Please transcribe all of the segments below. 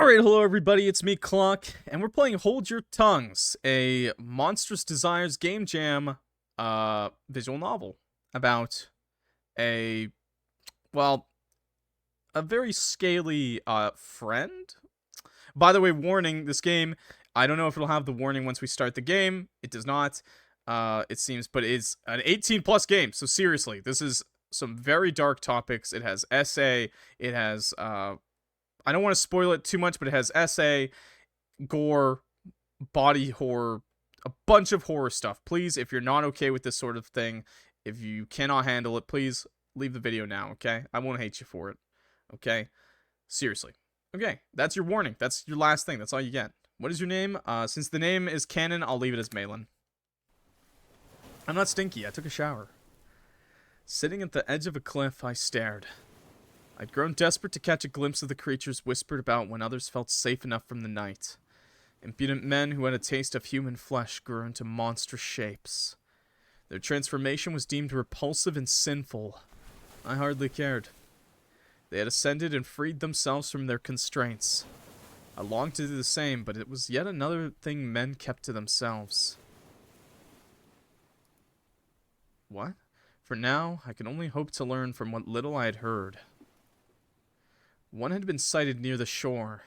Alright, hello everybody, it's me, Clock, and we're playing Hold Your Tongues, a Monstrous Desires game jam, visual novel about a, well, a very scaly, friend? By the way, warning, this game, I don't know if it'll have the warning once we start the game. It does not, it seems, but it's an 18-plus game, so seriously, this is some very dark topics. It has essay, it has, I don't want to spoil it too much, but it has essay, gore, body horror, a bunch of horror stuff. Please, if you're not okay with this sort of thing, if you cannot handle it, please leave the video now, okay? I won't hate you for it, okay? Seriously. Okay, that's your warning. That's your last thing. That's all you get. What is your name? Since the name is canon, I'll leave it as Malin. I'm not stinky. I took a shower. Sitting at the edge of a cliff, I stared. I'd grown desperate to catch a glimpse of the creatures whispered about when others felt safe enough from the night. Impudent men who had a taste of human flesh grew into monstrous shapes. Their transformation was deemed repulsive and sinful. I hardly cared. They had ascended and freed themselves from their constraints. I longed to do the same, but it was yet another thing men kept to themselves. What? For now, I could only hope to learn from what little I had heard. One had been sighted near the shore,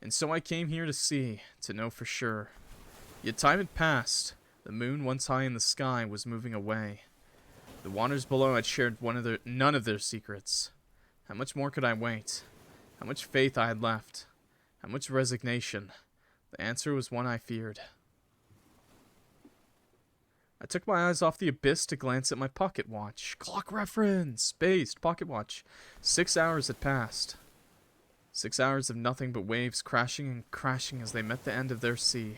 and so I came here to see, to know for sure. Yet time had passed. The moon, once high in the sky, was moving away. The waters below had shared none of their secrets. How much more could I wait? How much faith I had left? How much resignation? The answer was one I feared. I took my eyes off the abyss to glance at my pocket watch. Clock reference! Based pocket watch. 6 hours had passed. 6 hours of nothing but waves crashing and crashing as they met the end of their sea.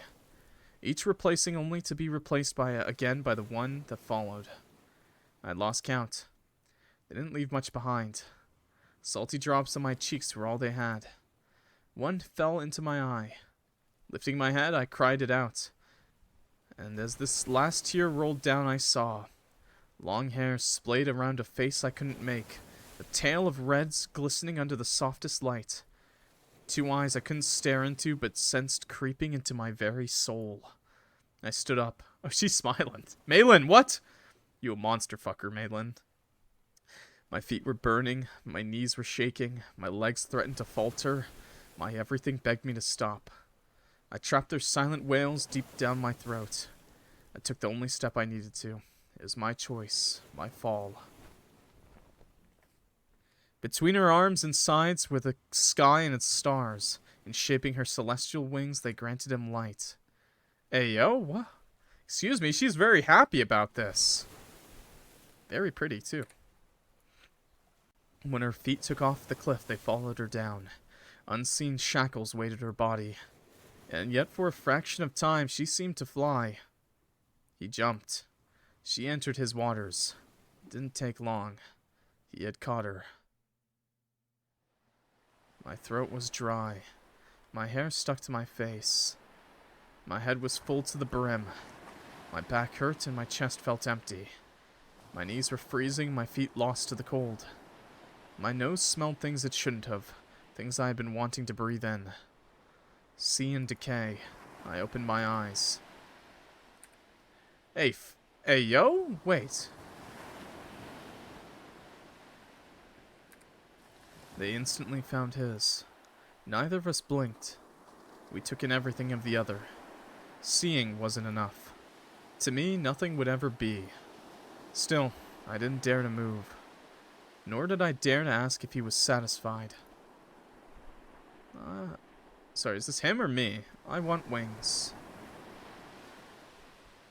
Each replacing only to be replaced again by the one that followed. I had lost count. They didn't leave much behind. Salty drops on my cheeks were all they had. One fell into my eye. Lifting my head, I cried it out. And as this last tear rolled down, I saw long hair splayed around a face I couldn't make, a tail of reds glistening under the softest light. 2 eyes I couldn't stare into, but sensed creeping into my very soul. I stood up. Oh, she's smiling. Malin, what? You a monster fucker, Malin. My feet were burning, my knees were shaking, my legs threatened to falter, my everything begged me to stop. I trapped their silent wails deep down my throat. I took the only step I needed to. It was my choice, my fall. Between her arms and sides were the sky and its stars. In shaping her celestial wings, they granted him light. Hey, yo, what? Excuse me, she's very happy about this. Very pretty, too. When her feet took off the cliff, they followed her down. Unseen shackles weighted her body. And yet for a fraction of time, she seemed to fly. He jumped. She entered his waters. It didn't take long. He had caught her. My throat was dry. My hair stuck to my face. My head was full to the brim. My back hurt and my chest felt empty. My knees were freezing, my feet lost to the cold. My nose smelled things it shouldn't have, things I had been wanting to breathe in. Sea and decay. I opened my eyes. Hey, yo? Wait. They instantly found his. Neither of us blinked. We took in everything of the other. Seeing wasn't enough. To me, nothing would ever be. Still, I didn't dare to move. Nor did I dare to ask if he was satisfied. Sorry, is this him or me? I want wings.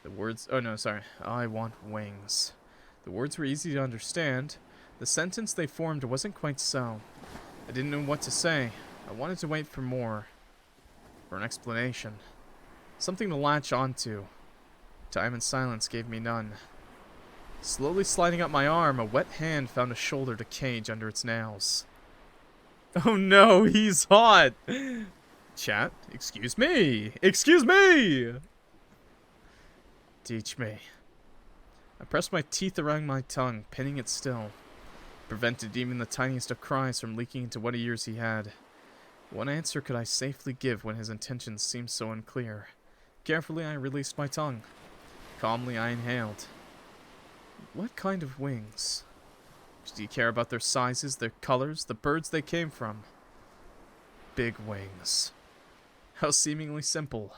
The words... Oh, no, sorry. I want wings. The words were easy to understand. The sentence they formed wasn't quite so. I didn't know what to say. I wanted to wait for more. For an explanation. Something to latch onto. Time and silence gave me none. Slowly sliding up my arm, a wet hand found a shoulder to cage under its nails. Oh no, he's hot! Chat, excuse me! Excuse me! Teach me. I pressed my teeth around my tongue, pinning it still. Prevented even the tiniest of cries from leaking into what ears he had. What answer could I safely give when his intentions seemed so unclear? Carefully, I released my tongue. Calmly, I inhaled. What kind of wings? Do you care about their sizes, their colors, the birds they came from? Big wings. How seemingly simple.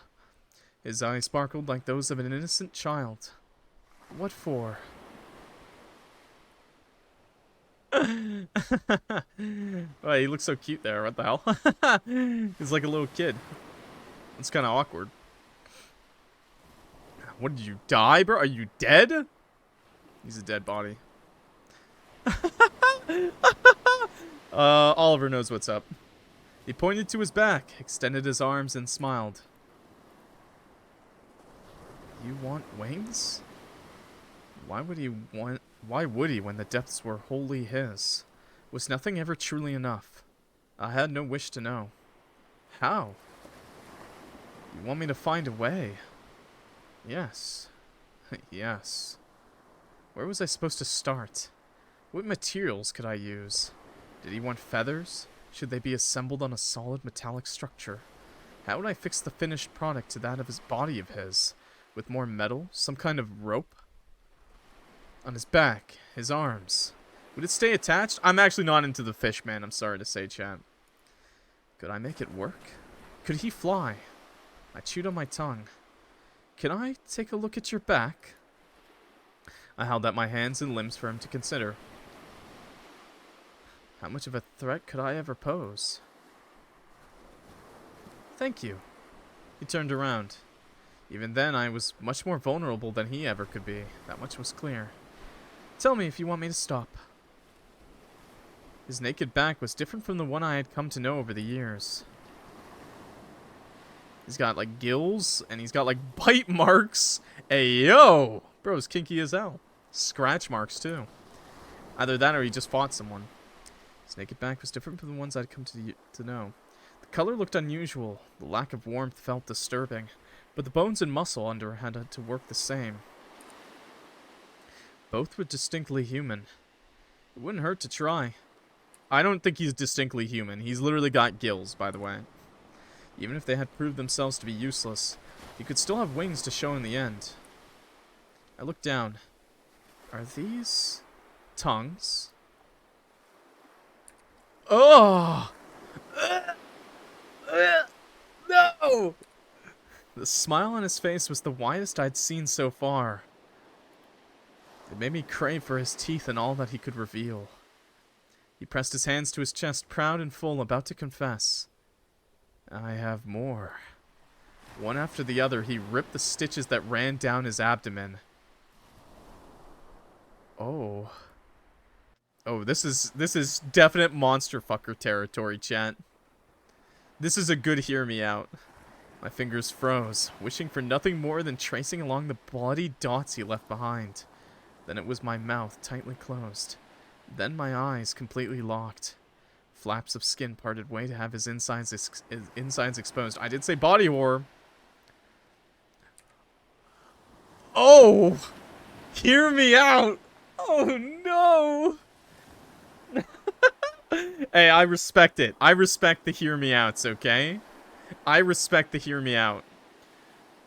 His eyes sparkled like those of an innocent child. What for? Oh, he looks so cute there. What the hell? He's like a little kid. It's kind of awkward. What, did you die, bro? Are you dead? He's a dead body. Oliver knows what's up. He pointed to his back, extended his arms, and smiled. You want wings? Why would he when the depths were wholly his? Was nothing ever truly enough? I had no wish to know. How? You want me to find a way? Yes. Yes. Where was I supposed to start? What materials could I use? Did he want feathers? Should they be assembled on a solid metallic structure? How would I fix the finished product to that of his body of his? With more metal? Some kind of rope? On his back? His arms? Would it stay attached? I'm actually not into the fish, man. I'm sorry to say, chat. Could I make it work? Could he fly? I chewed on my tongue. Can I take a look at your back? I held out my hands and limbs for him to consider. How much of a threat could I ever pose? Thank you. He turned around. Even then, I was much more vulnerable than he ever could be. That much was clear. Tell me if you want me to stop. His naked back was different from the one I had come to know over the years. He's got, like, gills, and he's got, like, bite marks. Hey, yo! Bro's kinky as hell. Scratch marks, too. Either that or he just fought someone. His naked back was different from the ones I'd come to know. The color looked unusual. The lack of warmth felt disturbing. But the bones and muscle under had to work the same. Both were distinctly human. It wouldn't hurt to try. I don't think he's distinctly human. He's literally got gills, by the way. Even if they had proved themselves to be useless, he could still have wings to show in the end. I looked down. Are these tongues? Oh! No! The smile on his face was the widest I'd seen so far. It made me crave for his teeth and all that he could reveal. He pressed his hands to his chest, proud and full, about to confess. I have more. One after the other, he ripped the stitches that ran down his abdomen. Oh. Oh, this is definite monster fucker territory, chat. This is a good hear me out. My fingers froze, wishing for nothing more than tracing along the bloody dots he left behind. Then it was my mouth tightly closed. Then my eyes completely locked. Flaps of skin parted way to have his insides exposed. I did say body horror. Oh! Hear me out! Oh no! Hey, I respect it. I respect the hear me outs, okay? I respect the hear me out.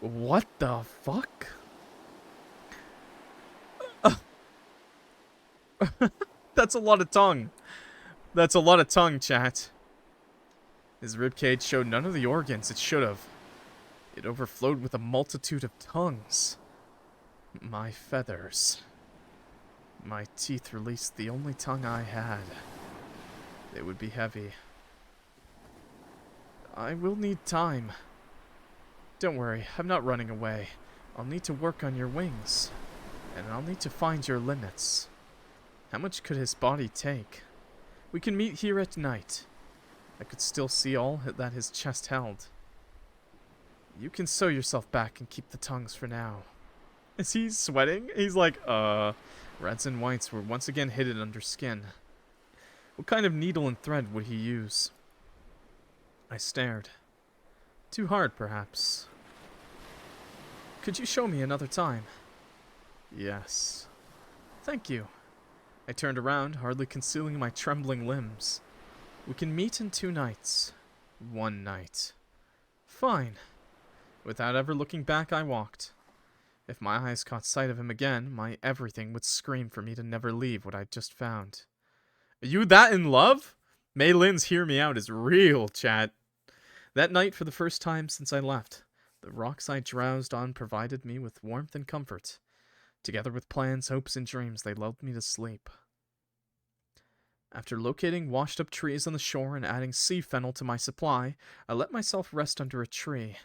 What the fuck? That's a lot of tongue. That's a lot of tongue, chat. His ribcage showed none of the organs it should have. It overflowed with a multitude of tongues. My feathers. My teeth released the only tongue I had. They would be heavy. I will need time. Don't worry, I'm not running away. I'll need to work on your wings. And I'll need to find your limits. How much could his body take? We can meet here at night. I could still see all that his chest held. You can sew yourself back and keep the tongues for now. Is he sweating? He's like, Reds and whites were once again hidden under skin. What kind of needle and thread would he use? I stared. Too hard, perhaps. Could you show me another time? Yes. Thank you. I turned around, hardly concealing my trembling limbs. We can meet in 2 nights. One night. Fine. Without ever looking back, I walked. If my eyes caught sight of him again, my everything would scream for me to never leave what I'd just found. Are you that in love? Mei Lin's Hear Me Out is real, chat. That night, for the first time since I left, the rocks I drowsed on provided me with warmth and comfort. Together with plans, hopes, and dreams, they lulled me to sleep. After locating washed-up trees on the shore and adding sea fennel to my supply, I let myself rest under a tree.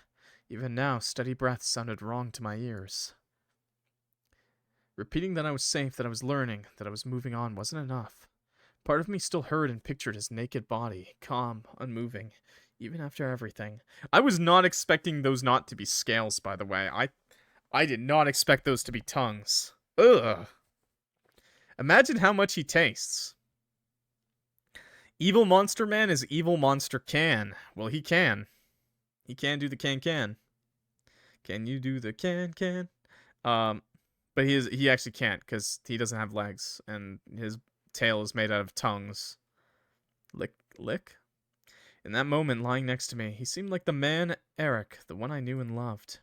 Even now, steady breaths sounded wrong to my ears. Repeating that I was safe, that I was learning, that I was moving on wasn't enough. Part of me still heard and pictured his naked body, calm, unmoving, even after everything. I was not expecting those not to be scales, by the way. I did not expect those to be tongues. Ugh. Imagine how much he tastes. Evil Monster Man is Evil Monster Can. Well, he can. He can do the can. Can you do the can? But he actually can't, because he doesn't have legs, and his tail is made out of tongues. Lick? In that moment, lying next to me, he seemed like the man, Eric, the one I knew and loved.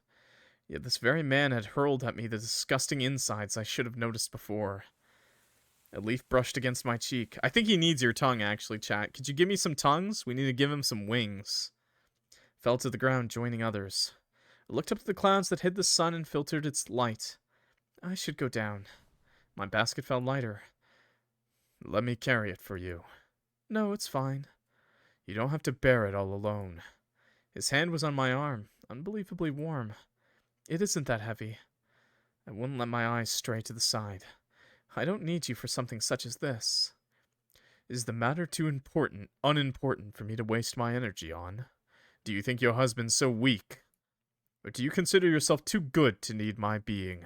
Yet this very man had hurled at me the disgusting insides I should have noticed before. A leaf brushed against my cheek. I think he needs your tongue, actually, chat. Could you give me some tongues? We need to give him some wings. Fell to the ground, joining others. I looked up at the clouds that hid the sun and filtered its light. I should go down. My basket felt lighter. Let me carry it for you. No, it's fine. You don't have to bear it all alone. His hand was on my arm, unbelievably warm. It isn't that heavy. I wouldn't let my eyes stray to the side. I don't need you for something such as this. Is the matter too unimportant for me to waste my energy on? Do you think your husband's so weak? Or do you consider yourself too good to need my being?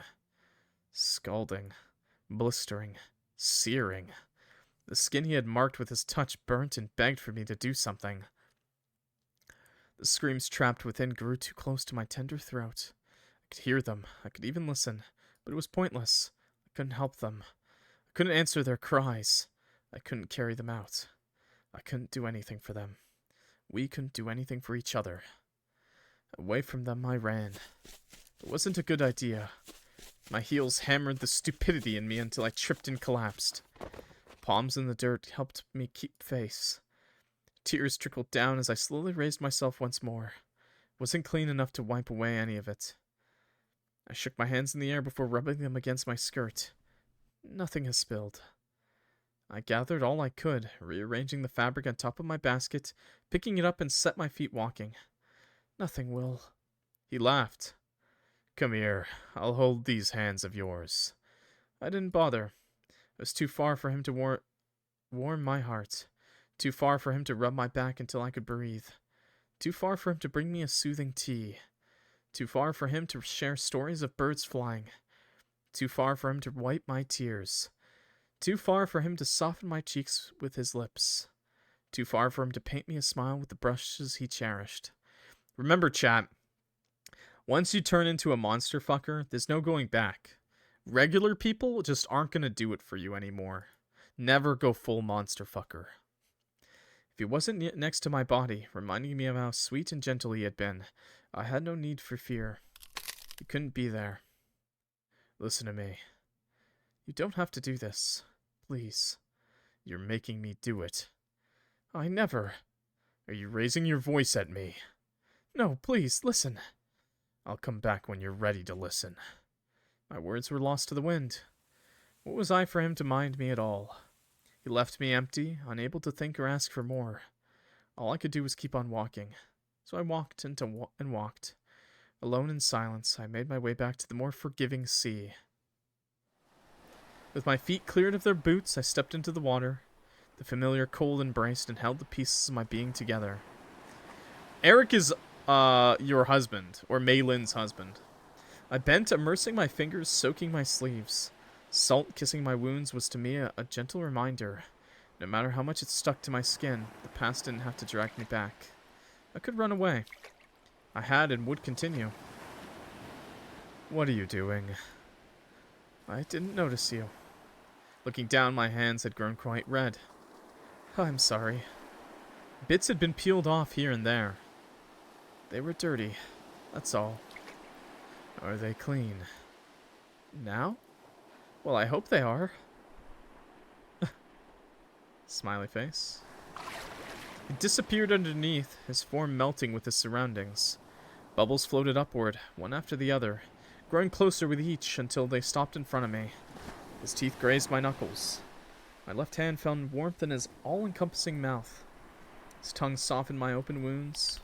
Scalding, blistering, searing. The skin he had marked with his touch burnt and begged for me to do something. The screams trapped within grew too close to my tender throat. I could hear them, I could even listen, but it was pointless. I couldn't help them. I couldn't answer their cries. I couldn't carry them out. I couldn't do anything for them. We couldn't do anything for each other. Away from them I ran. It wasn't a good idea. My heels hammered the stupidity in me until I tripped and collapsed. Palms in the dirt helped me keep face. Tears trickled down as I slowly raised myself once more. It wasn't clean enough to wipe away any of it. I shook my hands in the air before rubbing them against my skirt. Nothing has spilled. I gathered all I could, rearranging the fabric on top of my basket, picking it up and set my feet walking. Nothing will. He laughed. Come here, I'll hold these hands of yours. I didn't bother. It was too far for him to warm my heart. Too far for him to rub my back until I could breathe. Too far for him to bring me a soothing tea. Too far for him to share stories of birds flying. Too far for him to wipe my tears. Too far for him to soften my cheeks with his lips. Too far for him to paint me a smile with the brushes he cherished. Remember, chat, once you turn into a monster fucker, there's no going back. Regular people just aren't going to do it for you anymore. Never go full monster fucker. If he wasn't next to my body, reminding me of how sweet and gentle he had been, I had no need for fear. He couldn't be there. Listen to me. You don't have to do this. Please. You're making me do it. I never. Are you raising your voice at me? No, please, listen. I'll come back when you're ready to listen. My words were lost to the wind. What was I for him to mind me at all? He left me empty, unable to think or ask for more. All I could do was keep on walking. So I walked and walked. Alone in silence, I made my way back to the more forgiving sea. With my feet cleared of their boots, I stepped into the water. The familiar cold embraced and held the pieces of my being together. Eric is, your husband, or Mei Lin's husband. I bent, immersing my fingers, soaking my sleeves. Salt kissing my wounds was to me a gentle reminder. No matter how much it stuck to my skin, the past didn't have to drag me back. I could run away. I had and would continue. What are you doing? I didn't notice you. Looking down, my hands had grown quite red. I'm sorry. Bits had been peeled off here and there. They were dirty, that's all. Are they clean? Now? Well, I hope they are. Smiley face. He disappeared underneath, his form melting with his surroundings. Bubbles floated upward, one after the other, growing closer with each until they stopped in front of me. His teeth grazed my knuckles. My left hand found warmth in his all-encompassing mouth. His tongue softened my open wounds.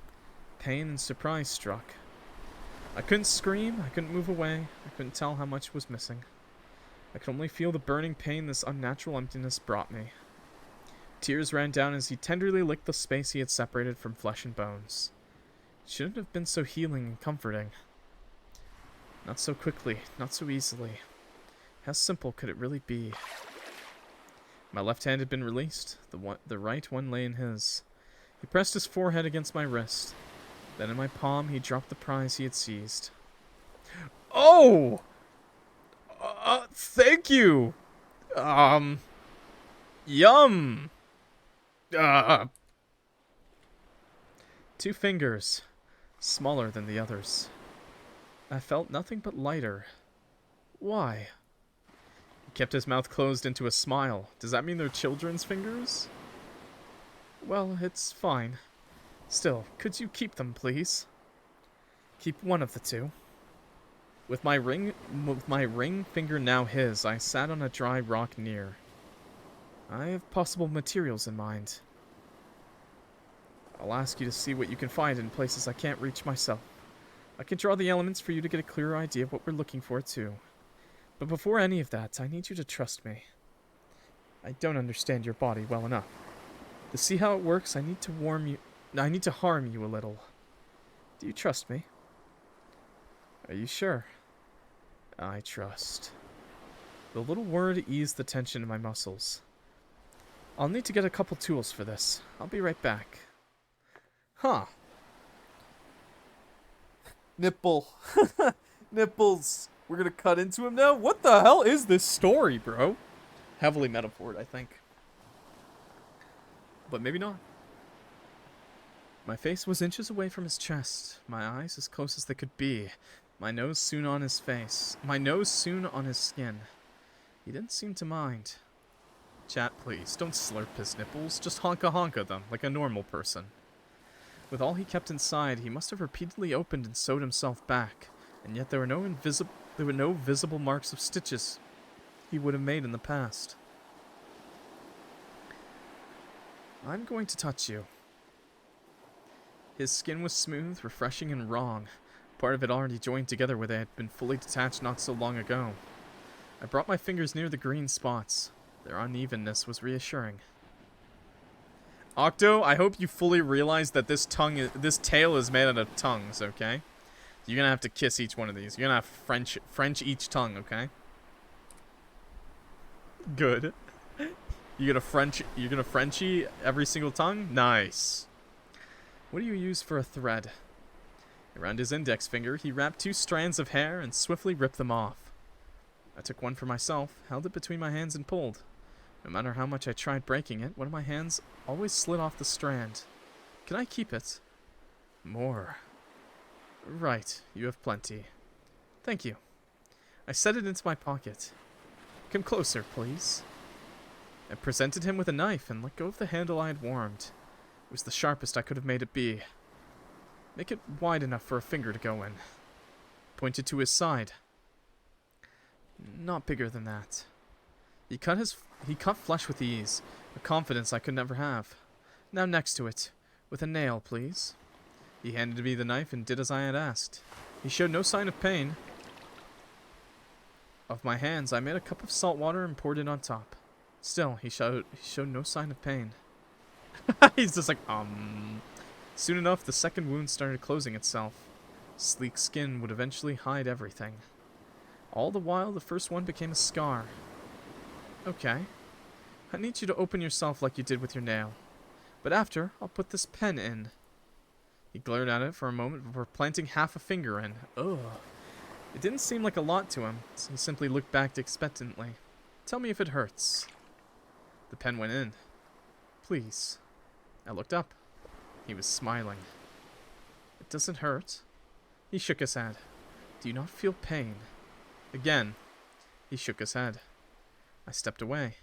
Pain and surprise struck. I couldn't scream, I couldn't move away, I couldn't tell how much was missing. I could only feel the burning pain this unnatural emptiness brought me. Tears ran down as he tenderly licked the space he had separated from flesh and bones. It shouldn't have been so healing and comforting. Not so quickly, not so easily. How simple could it really be? My left hand had been released, the right one lay in his. He pressed his forehead against my wrist. Then in my palm, he dropped the prize he had seized. Oh! Thank you! Yum! 2 fingers, smaller than the others. I felt nothing but lighter. Why? He kept his mouth closed into a smile. Does that mean they're children's fingers? Well, it's fine. Still, could you keep them, please? Keep one of the 2. With my ring finger now his, I sat on a dry rock near. I have possible materials in mind. I'll ask you to see what you can find in places I can't reach myself. I can draw the elements for you to get a clearer idea of what we're looking for, too. But before any of that, I need you to trust me. I don't understand your body well enough. To see how it works, I need to harm you a little. Do you trust me? Are you sure? I trust. The little word eased the tension in my muscles. I'll need to get a couple tools for this. I'll be right back. Huh. Nipple. Nipples. We're gonna cut into him now? What the hell is this story, bro? Heavily metaphored, I think. But maybe not. My face was inches away from his chest, my eyes as close as they could be, my nose soon on his face, my nose soon on his skin. He didn't seem to mind. Chat, please, don't slurp his nipples, just honka-honka them, like a normal person. With all he kept inside, he must have repeatedly opened and sewed himself back, and yet there were no visible marks of stitches he would have made in the past. I'm going to touch you. His skin was smooth, refreshing, and wrong. Part of it already joined together where they had been fully detached not so long ago. I brought my fingers near the green spots. Their unevenness was reassuring. Octo, I hope you fully realize that this tail is made out of tongues, okay? You're gonna have to kiss each one of these. You're gonna have French each tongue, okay? Good. You're gonna Frenchie every single tongue? Nice. What do you use for a thread? Around his index finger, he wrapped 2 strands of hair and swiftly ripped them off. I took one for myself, held it between my hands and pulled. No matter how much I tried breaking it, one of my hands always slid off the strand. Can I keep it? More. Right, you have plenty. Thank you. I set it into my pocket. Come closer, please. I presented him with a knife and let go of the handle I had warmed. It was the sharpest I could have made it be. Make it wide enough for a finger to go in. Pointed to his side. Not bigger than that. He cut flesh with ease, a confidence I could never have. Now next to it, with a nail, please. He handed me the knife and did as I had asked. He showed no sign of pain. Of my hands, I made a cup of salt water and poured it on top. Still, he showed no sign of pain. He's just like, Soon enough, the second wound started closing itself. Sleek skin would eventually hide everything. All the while, the first one became a scar. Okay. I need you to open yourself like you did with your nail. But after, I'll put this pen in. He glared at it for a moment before planting half a finger in. Ugh. It didn't seem like a lot to him, so he simply looked back expectantly. Tell me if it hurts. The pen went in. Please. I looked up. He was smiling. It doesn't hurt. He shook his head. Do you not feel pain? Again, he shook his head. I stepped away.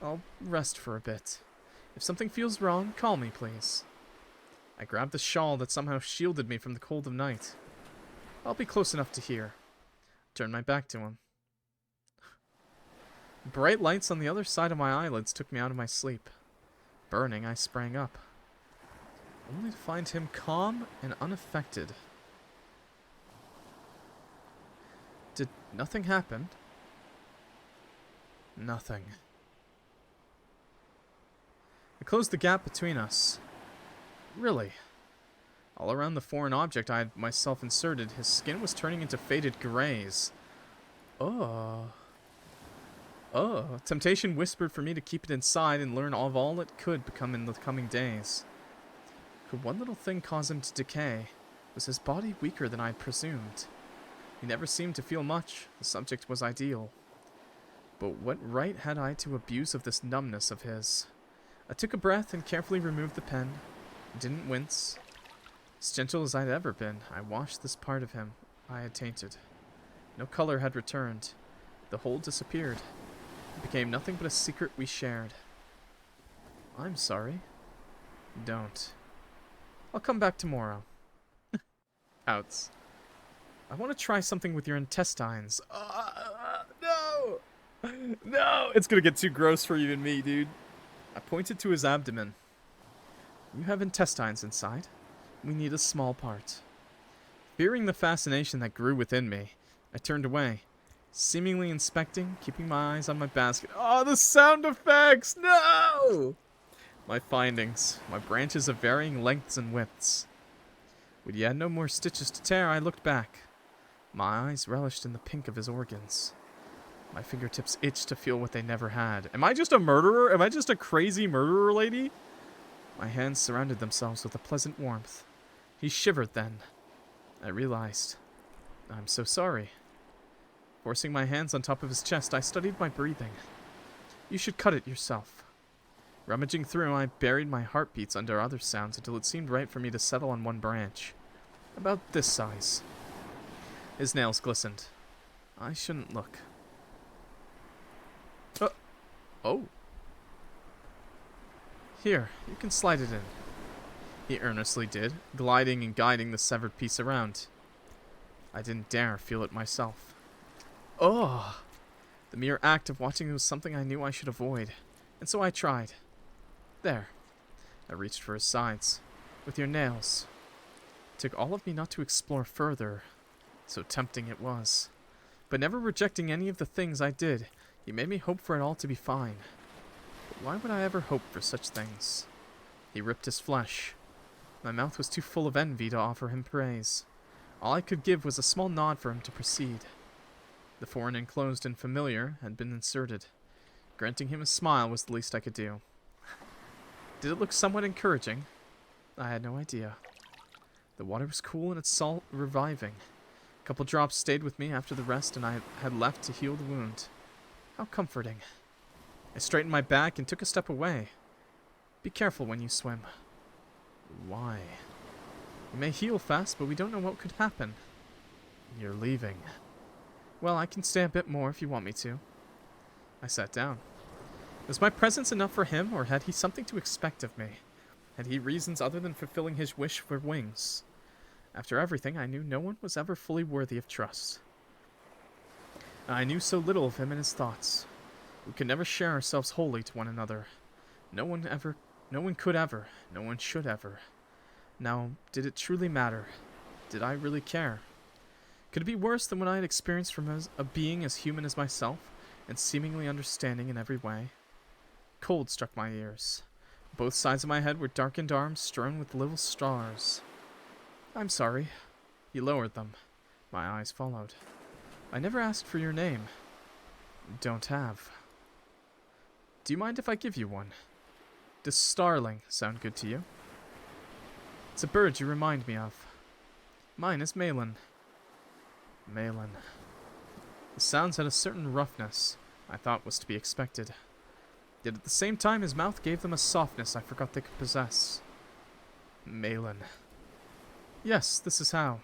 I'll rest for a bit. If something feels wrong, call me, please. I grabbed the shawl that somehow shielded me from the cold of night. I'll be close enough to hear. Turned my back to him. Bright lights on the other side of my eyelids took me out of my sleep. Burning, I sprang up. Only to find him calm and unaffected. Did nothing happen? Nothing. I closed the gap between us. Really? All around the foreign object I had myself inserted, his skin was turning into faded grays. Oh. Temptation whispered for me to keep it inside and learn of all it could become in the coming days. Could one little thing cause him to decay? Was his body weaker than I had presumed? He never seemed to feel much. The subject was ideal. But what right had I to abuse of this numbness of his? I took a breath and carefully removed the pen. I didn't wince. As gentle as I'd ever been, I washed this part of him I had tainted. No color had returned. The hole disappeared. It became nothing but a secret we shared. I'm sorry. Don't. I'll come back tomorrow. Outs. I want to try something with your intestines. No! No! It's gonna get too gross for you and me, dude. I pointed to his abdomen. You have intestines inside. We need a small part. Fearing the fascination that grew within me, I turned away, seemingly inspecting, keeping my eyes on my basket. Oh, the sound effects! No! My findings. My branches of varying lengths and widths. When he had no more stitches to tear, I looked back. My eyes relished in the pink of his organs. My fingertips itched to feel what they never had. Am I just a murderer? Am I just a crazy murderer lady? My hands surrounded themselves with a pleasant warmth. He shivered then. I realized. I'm so sorry. Forcing my hands on top of his chest, I studied my breathing. You should cut it yourself. Rummaging through, I buried my heartbeats under other sounds until it seemed right for me to settle on one branch. About this size. His nails glistened. I shouldn't look. Oh. Here, you can slide it in. He earnestly did, gliding and guiding the severed piece around. I didn't dare feel it myself. Oh! The mere act of watching it was something I knew I should avoid, and so I tried. There. I reached for his sides. With your nails. It took all of me not to explore further. So tempting it was. But never rejecting any of the things I did, he made me hope for it all to be fine. But why would I ever hope for such things? He ripped his flesh. My mouth was too full of envy to offer him praise. All I could give was a small nod for him to proceed. The foreign enclosed and familiar had been inserted. Granting him a smile was the least I could do. Did it look somewhat encouraging? I had no idea. The water was cool and its salt reviving. A couple drops stayed with me after the rest and I had left to heal the wound. How comforting. I straightened my back and took a step away. Be careful when you swim. Why? You may heal fast, but we don't know what could happen. You're leaving. Well, I can stay a bit more if you want me to. I sat down. Was my presence enough for him, or had he something to expect of me? Had he reasons other than fulfilling his wish for wings? After everything, I knew no one was ever fully worthy of trust. I knew so little of him and his thoughts. We could never share ourselves wholly to one another. No one could ever, no one should ever. Now, did it truly matter? Did I really care? Could it be worse than what I had experienced from a being as human as myself, and seemingly understanding in every way? Cold struck my ears. Both sides of my head were darkened arms strewn with little stars. I'm sorry. He lowered them. My eyes followed. I never asked for your name. Don't have. Do you mind if I give you one? Does starling sound good to you? It's a bird you remind me of. Mine is Malin. Malin. The sounds had a certain roughness I thought was to be expected. Yet at the same time his mouth gave them a softness I forgot they could possess. Malin. Yes, this is how.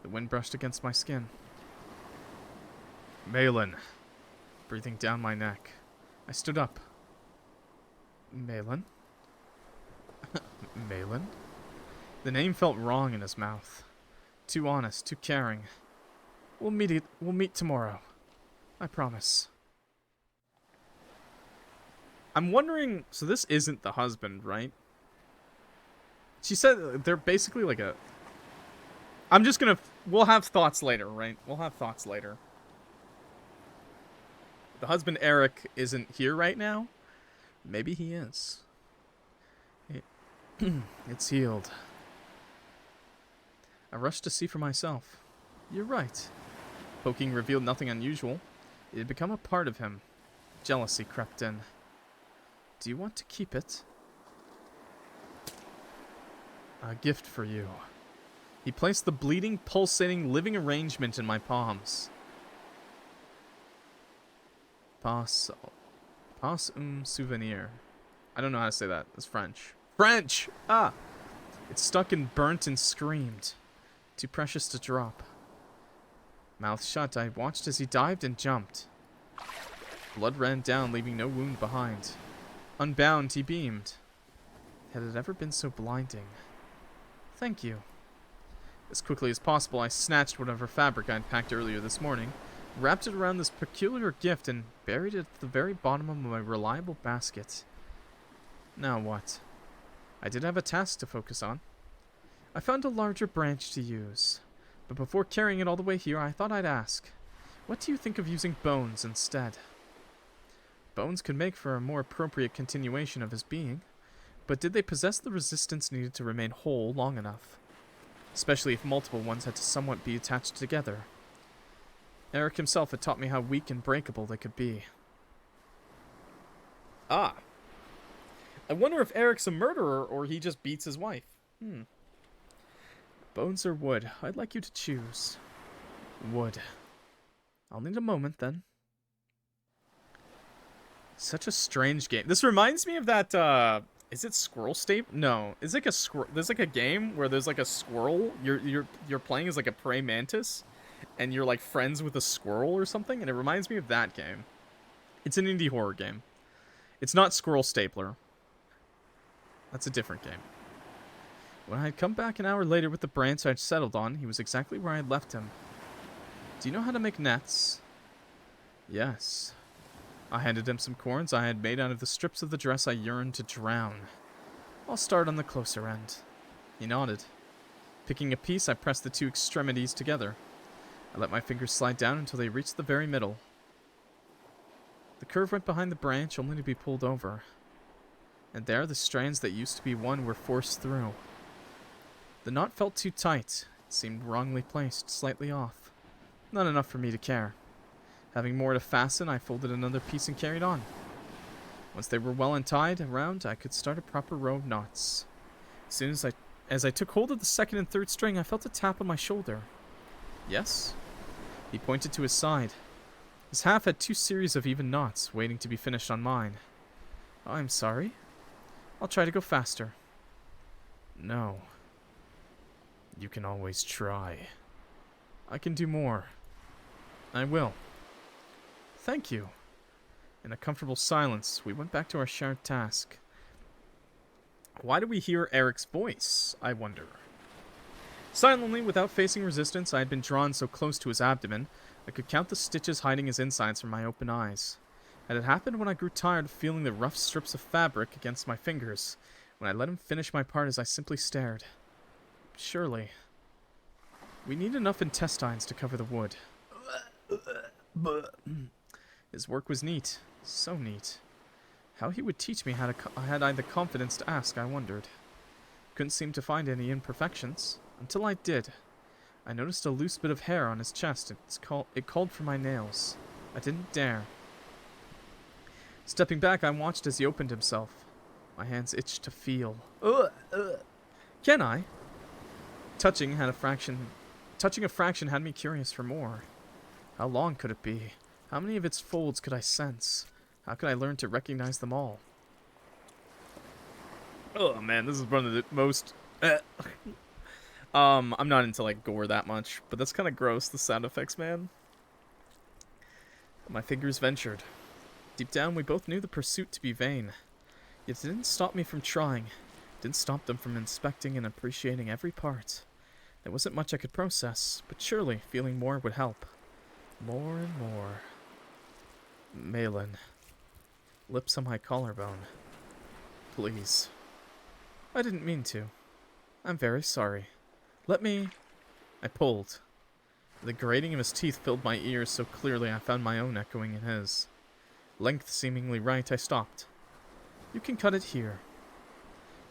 The wind brushed against my skin. Malin. Breathing down my neck. I stood up. Malin? Malin? The name felt wrong in his mouth. Too honest, too caring. We'll meet tomorrow. I promise. I'm wondering, so this isn't the husband, right? She said they're basically like a... I'm just gonna... We'll have thoughts later, right? We'll have thoughts later. The husband, Eric, isn't here right now. Maybe he is. It's healed. I rushed to see for myself. You're right. Poking revealed nothing unusual. It had become a part of him. Jealousy crept in. Do you want to keep it? A gift for you. He placed the bleeding, pulsating, living arrangement in my palms. Passe un souvenir. I don't know how to say that. It's French. French! Ah! It stuck and burnt and screamed. Too precious to drop. Mouth shut, I watched as he dived and jumped. Blood ran down, leaving no wound behind. Unbound, he beamed. Had it ever been so blinding? Thank you. As quickly as possible, I snatched whatever fabric I'd packed earlier this morning, wrapped it around this peculiar gift, and buried it at the very bottom of my reliable basket. Now what? I did have a task to focus on. I found a larger branch to use, but before carrying it all the way here, I thought I'd ask, what do you think of using bones instead? Bones could make for a more appropriate continuation of his being, but did they possess the resistance needed to remain whole long enough? Especially if multiple ones had to somewhat be attached together. Eric himself had taught me how weak and breakable they could be. Ah. I wonder if Eric's a murderer or he just beats his wife. Bones or wood? I'd like you to choose. Wood. I'll need a moment then. Such a strange game. This reminds me of that, is it Squirrel State? No. It's like a there's like a game where there's like a squirrel. You're playing as like a praying mantis, and you're like friends with a squirrel or something, and it reminds me of that game. It's an indie horror game. It's not Squirrel Stapler. That's a different game. When I had come back an hour later with the branch I'd settled on, he was exactly where I had left him. Do you know how to make nets? Yes. I handed him some corns I had made out of the strips of the dress I yearned to drown. I'll start on the closer end. He nodded. Picking a piece, I pressed the two extremities together. I let my fingers slide down until they reached the very middle. The curve went behind the branch, only to be pulled over. And there, the strands that used to be one were forced through. The knot felt too tight. It seemed wrongly placed, slightly off. Not enough for me to care. Having more to fasten, I folded another piece and carried on. Once they were well untied around, I could start a proper row of knots. As soon as I took hold of the second and third string, I felt a tap on my shoulder. Yes? He pointed to his side. His half had 2 series of even knots, waiting to be finished on mine. I'm sorry. I'll try to go faster. No. You can always try. I can do more. I will. Thank you. In a comfortable silence, we went back to our shared task. Why do we hear Eric's voice, I wonder? Silently, without facing resistance, I had been drawn so close to his abdomen, I could count the stitches hiding his insides from my open eyes. Had it happened when I grew tired of feeling the rough strips of fabric against my fingers, when I let him finish my part as I simply stared? Surely. We need enough intestines to cover the wood. His work was neat. So neat. How he would teach me had I the confidence to ask, I wondered. Couldn't seem to find any imperfections. Until I did. I noticed a loose bit of hair on his chest. It called for my nails. I didn't dare. Stepping back, I watched as he opened himself. My hands itched to feel. Can I? Touching a fraction had me curious for more. How long could it be? How many of its folds could I sense? How could I learn to recognize them all? Oh man, this is one of the most. I'm not into like gore that much, but that's kind of gross. The sound effects, man. My fingers ventured. Deep down, we both knew the pursuit to be vain. Yet it didn't stop me from trying. It didn't stop them from inspecting and appreciating every part. There wasn't much I could process, but surely feeling more would help. More and more. Malin. Lips on my collarbone. Please. I didn't mean to. I'm very sorry. Let me... I pulled. The grating of his teeth filled my ears so clearly I found my own echoing in his. Length seemingly right, I stopped. You can cut it here.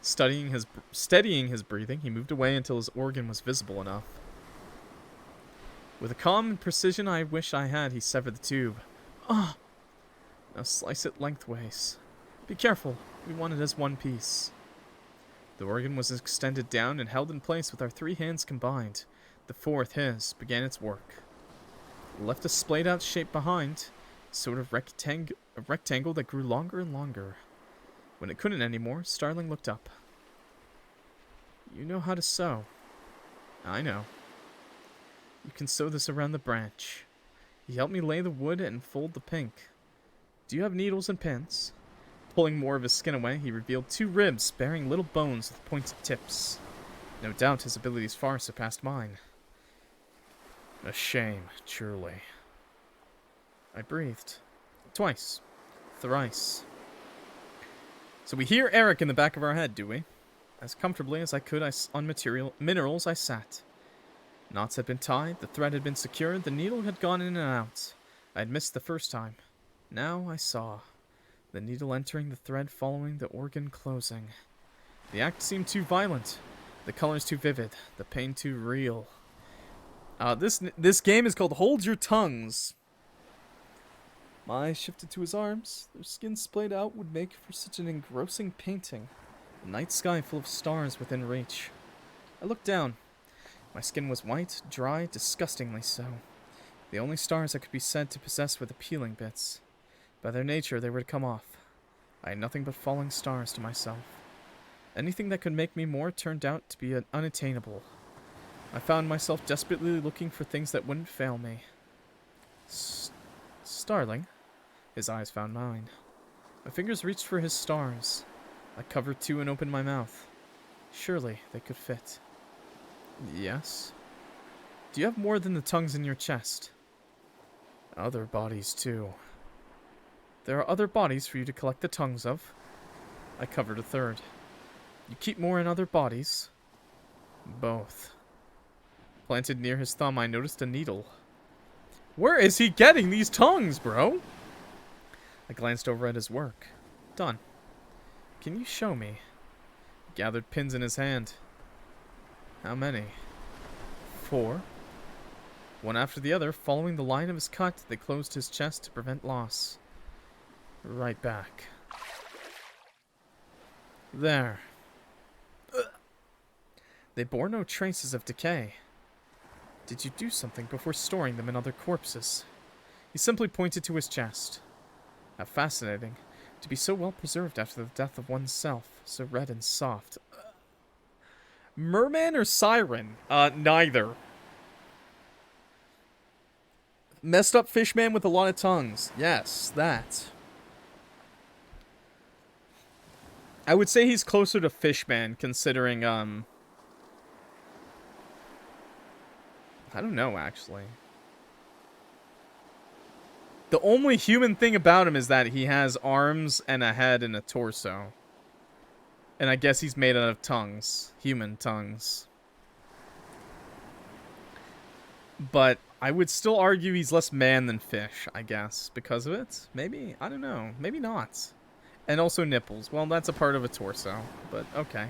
Steadying his breathing, he moved away until his organ was visible enough. With a calm and precision I wish I had, he severed the tube. Ah! Now slice it lengthways. Be careful, we want it as one piece. The organ was extended down and held in place with our 3 hands combined. The fourth, his, began its work. It left a splayed-out shape behind, a sort of rectangle that grew longer and longer. When it couldn't anymore, Starling looked up. You know how to sew. I know. You can sew this around the branch. He helped me lay the wood and fold the pink. Do you have needles and pins? Pulling more of his skin away, he revealed 2 ribs bearing little bones with pointed tips. No doubt his abilities far surpassed mine. A shame, truly. I breathed. Twice. Thrice. So we hear Eric in the back of our head, do we? As comfortably as I could on minerals I sat. Knots had been tied, the thread had been secured, the needle had gone in and out. I had missed the first time. Now I saw. The needle entering the thread following the organ closing. The act seemed too violent. The colors too vivid. The pain too real. This game is called Hold Your Tongues. My eyes shifted to his arms. Their skin splayed out would make for such an engrossing painting. A night sky full of stars within reach. I looked down. My skin was white, dry, disgustingly so. The only stars I could be said to possess were the peeling bits. By their nature, they were to come off. I had nothing but falling stars to myself. Anything that could make me more turned out to be unattainable. I found myself desperately looking for things that wouldn't fail me. Starling? His eyes found mine. My fingers reached for his stars. I covered 2 and opened my mouth. Surely they could fit. Yes? Do you have more than the tongues in your chest? Other bodies, too. There are other bodies for you to collect the tongues of. I covered a 3rd. You keep more in other bodies? Both. Planted near his thumb, I noticed a needle. Where is he getting these tongues, bro? I glanced over at his work. Done. Can you show me? He gathered pins in his hand. How many? 4. One after the other, following the line of his cut, they closed his chest to prevent loss. Right back. There. They bore no traces of decay. Did you do something before storing them in other corpses? He simply pointed to his chest. How fascinating. To be so well preserved after the death of oneself. So red and soft. Merman or Siren? Neither. Messed up fish man with a lot of tongues. Yes, that. I would say he's closer to Fishman, considering, I don't know, actually. The only human thing about him is that he has arms and a head and a torso. And I guess he's made out of tongues. Human tongues. But I would still argue he's less man than fish, I guess. Because of it? Maybe? I don't know. Maybe not. And also nipples. Well, that's a part of a torso. But, okay.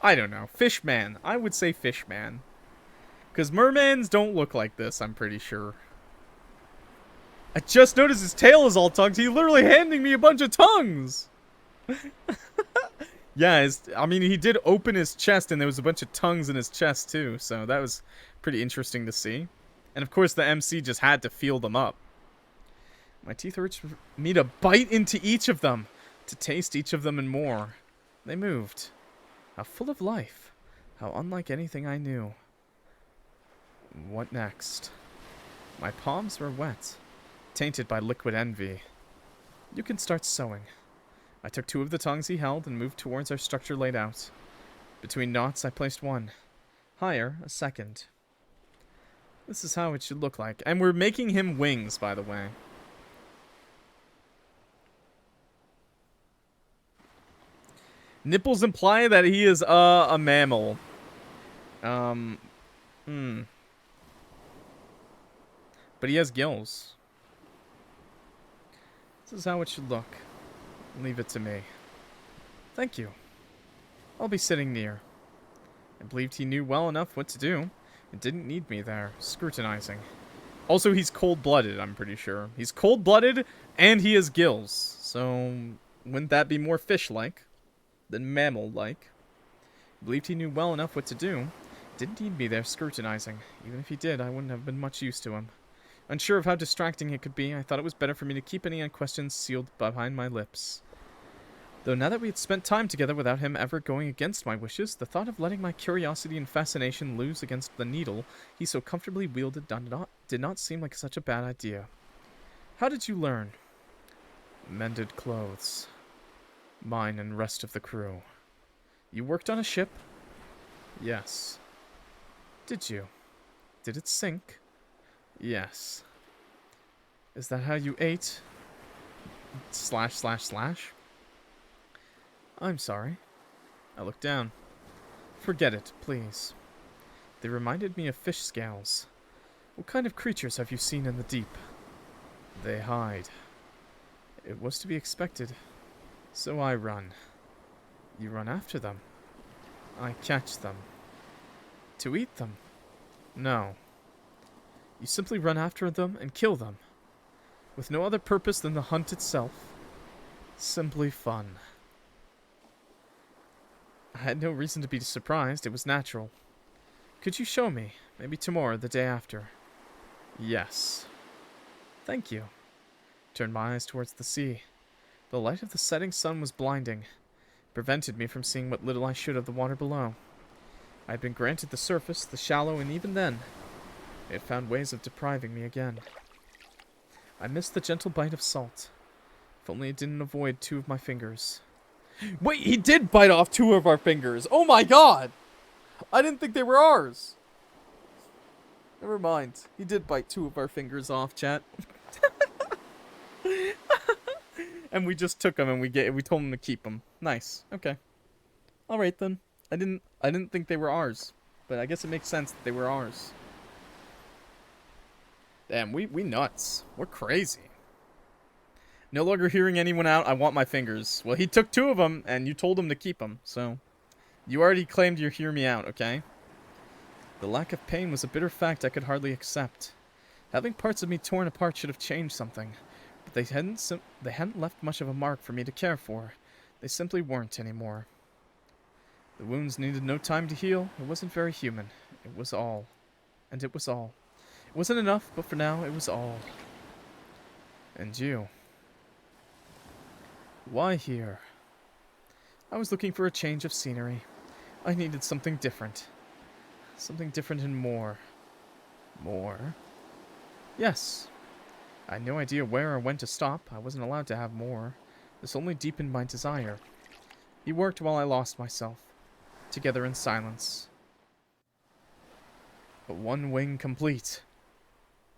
I don't know. Fishman. I would say Fishman. Because mermans don't look like this, I'm pretty sure. I just noticed his tail is all tongues. He's literally handing me a bunch of tongues. Yeah, I mean, he did open his chest and there was a bunch of tongues in his chest too. So that was pretty interesting to see. And of course the MC just had to feel them up. My teeth urged me to bite into each of them. To taste each of them and more. They moved. How full of life. How unlike anything I knew. What next? My palms were wet, tainted by liquid envy. You can start sewing. I took 2 of the tongues he held and moved towards our structure laid out. Between knots, I placed 1. Higher, a 2nd. This is how it should look like. And we're making him wings, by the way. Nipples imply that he is a mammal. But he has gills. This is how it should look. Leave it to me. Thank you. I'll be sitting near. I believed he knew well enough what to do and didn't need me there, scrutinizing. Also, he's cold-blooded, I'm pretty sure. He's cold-blooded and he has gills. So, wouldn't that be more fish-like than mammal-like? I believed he knew well enough what to do. Didn't need me there scrutinizing. Even if he did, I wouldn't have been much use to him. Unsure of how distracting it could be, I thought it was better for me to keep any questions sealed behind my lips. Though now that we had spent time together without him ever going against my wishes, the thought of letting my curiosity and fascination lose against the needle he so comfortably wielded did not seem like such a bad idea. How did you learn? Mended clothes. Mine and rest of the crew. You worked on a ship? Yes. Did you? Did it sink? Yes. Is that how you ate? / I'm sorry. I looked down. Forget it, please. They reminded me of fish scales. What kind of creatures have you seen in the deep? They hide. It was to be expected. So I run. You run after them. I catch them. To eat them? No. You simply run after them and kill them. With no other purpose than the hunt itself. Simply fun. I had no reason to be surprised. It was natural. Could you show me? Maybe tomorrow or the day after. Yes. Thank you. Turned my eyes towards the sea. The light of the setting sun was blinding. Prevented me from seeing what little I should of the water below. I had been granted the surface, the shallow, and even then, it had found ways of depriving me again. I missed the gentle bite of salt. If only it didn't avoid 2 of my fingers. Wait, he did bite off 2 of our fingers! Oh my god! I didn't think they were ours! Never mind. He did bite 2 of our fingers off, chat. And we just took them and we told him to keep them. Nice. Okay. Alright then. I didn't think they were ours. But I guess it makes sense that they were ours. Damn, we nuts. We're crazy. No longer hearing anyone out, I want my fingers. Well, he took 2 of them, and you told him to keep them, so... You already claimed you hear me out, okay? The lack of pain was a bitter fact I could hardly accept. Having parts of me torn apart should have changed something. But they hadn't left much of a mark for me to care for. They simply weren't anymore. The wounds needed no time to heal. It wasn't very human. It was all. And it was all. It wasn't enough, but for now, it was all. And you... Why here? I was looking for a change of scenery. I needed something different. Something different and more. More? Yes. I had no idea where or when to stop. I wasn't allowed to have more. This only deepened my desire. He worked while I lost myself. Together in silence. But 1 wing complete.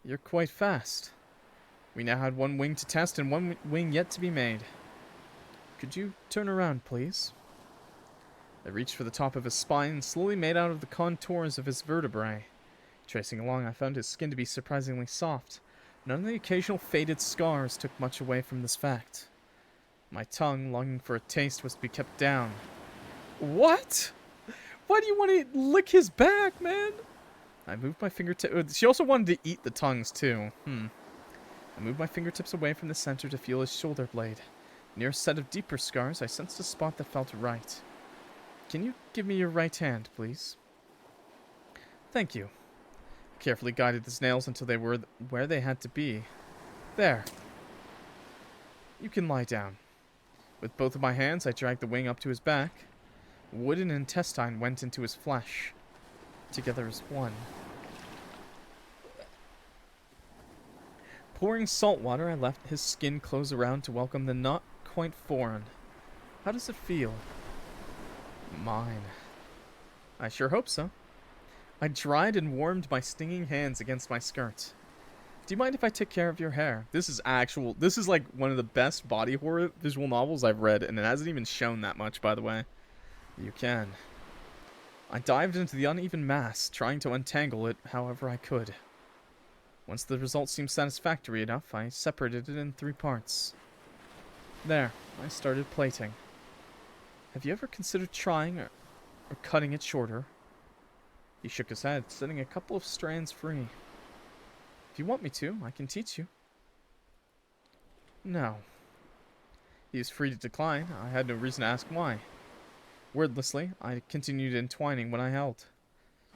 You're quite fast. We now had 1 wing to test and 1 wing yet to be made. Could you turn around, please? I reached for the top of his spine, slowly made out of the contours of his vertebrae. Tracing along, I found his skin to be surprisingly soft. None of the occasional faded scars took much away from this fact. My tongue, longing for a taste, was to be kept down. What? Why do you want to lick his back, man? I moved my fingertips. She also wanted to eat the tongues, too. I moved my fingertips away from the center to feel his shoulder blade. Near a set of deeper scars, I sensed a spot that felt right. Can you give me your right hand, please? Thank you. I carefully guided his nails until they were where they had to be. There. You can lie down. With both of my hands, I dragged the wing up to his back. Wood and intestine went into his flesh, together as one. Pouring salt water, I left his skin close around to welcome the not quite foreign. How does it feel? Mine. I sure hope so. I dried and warmed my stinging hands against my skirt. Do you mind if I take care of your hair? This is like one of the best body horror visual novels I've read, and it hasn't even shown that much, by the way. You can. I dived into the uneven mass, trying to untangle it however I could. Once the result seemed satisfactory enough, I separated it in 3 parts. There, I started plaiting. Have you ever considered trying or cutting it shorter? He shook his head, setting a couple of strands free. If you want me to, I can teach you. No. He was free to decline. I had no reason to ask why. Wordlessly, I continued entwining what I held.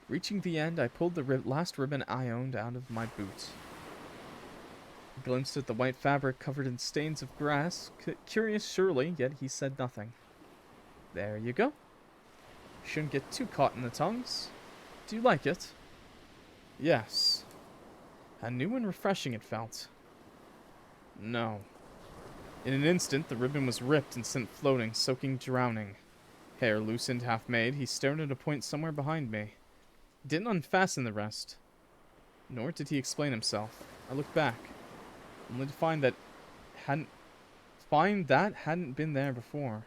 Reaching the end, I pulled the last ribbon I owned out of my boot. I glimpsed at the white fabric covered in stains of grass. Curious surely, yet he said nothing. There you go. Shouldn't get too caught in the tongues. Do you like it? Yes. How new and refreshing it felt. No. In an instant, the ribbon was ripped and sent floating, soaking, drowning. Hair loosened, half-made, he stared at a point somewhere behind me. He didn't unfasten the rest. Nor did he explain himself. I looked back, only to find that hadn't been there before.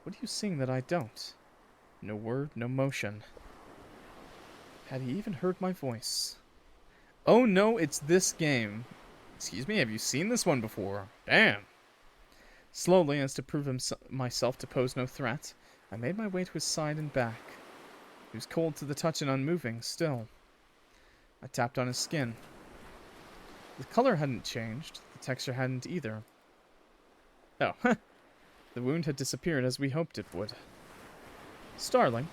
What are you seeing that I don't? No word, no motion. Had he even heard my voice? Oh no, it's this game. Excuse me, have you seen this one before? Damn. Slowly, as to prove myself to pose no threat, I made my way to his side and back. He was cold to the touch and unmoving, still. I tapped on his skin. The color hadn't changed, the texture hadn't either. Oh, the wound had disappeared as we hoped it would. Starling?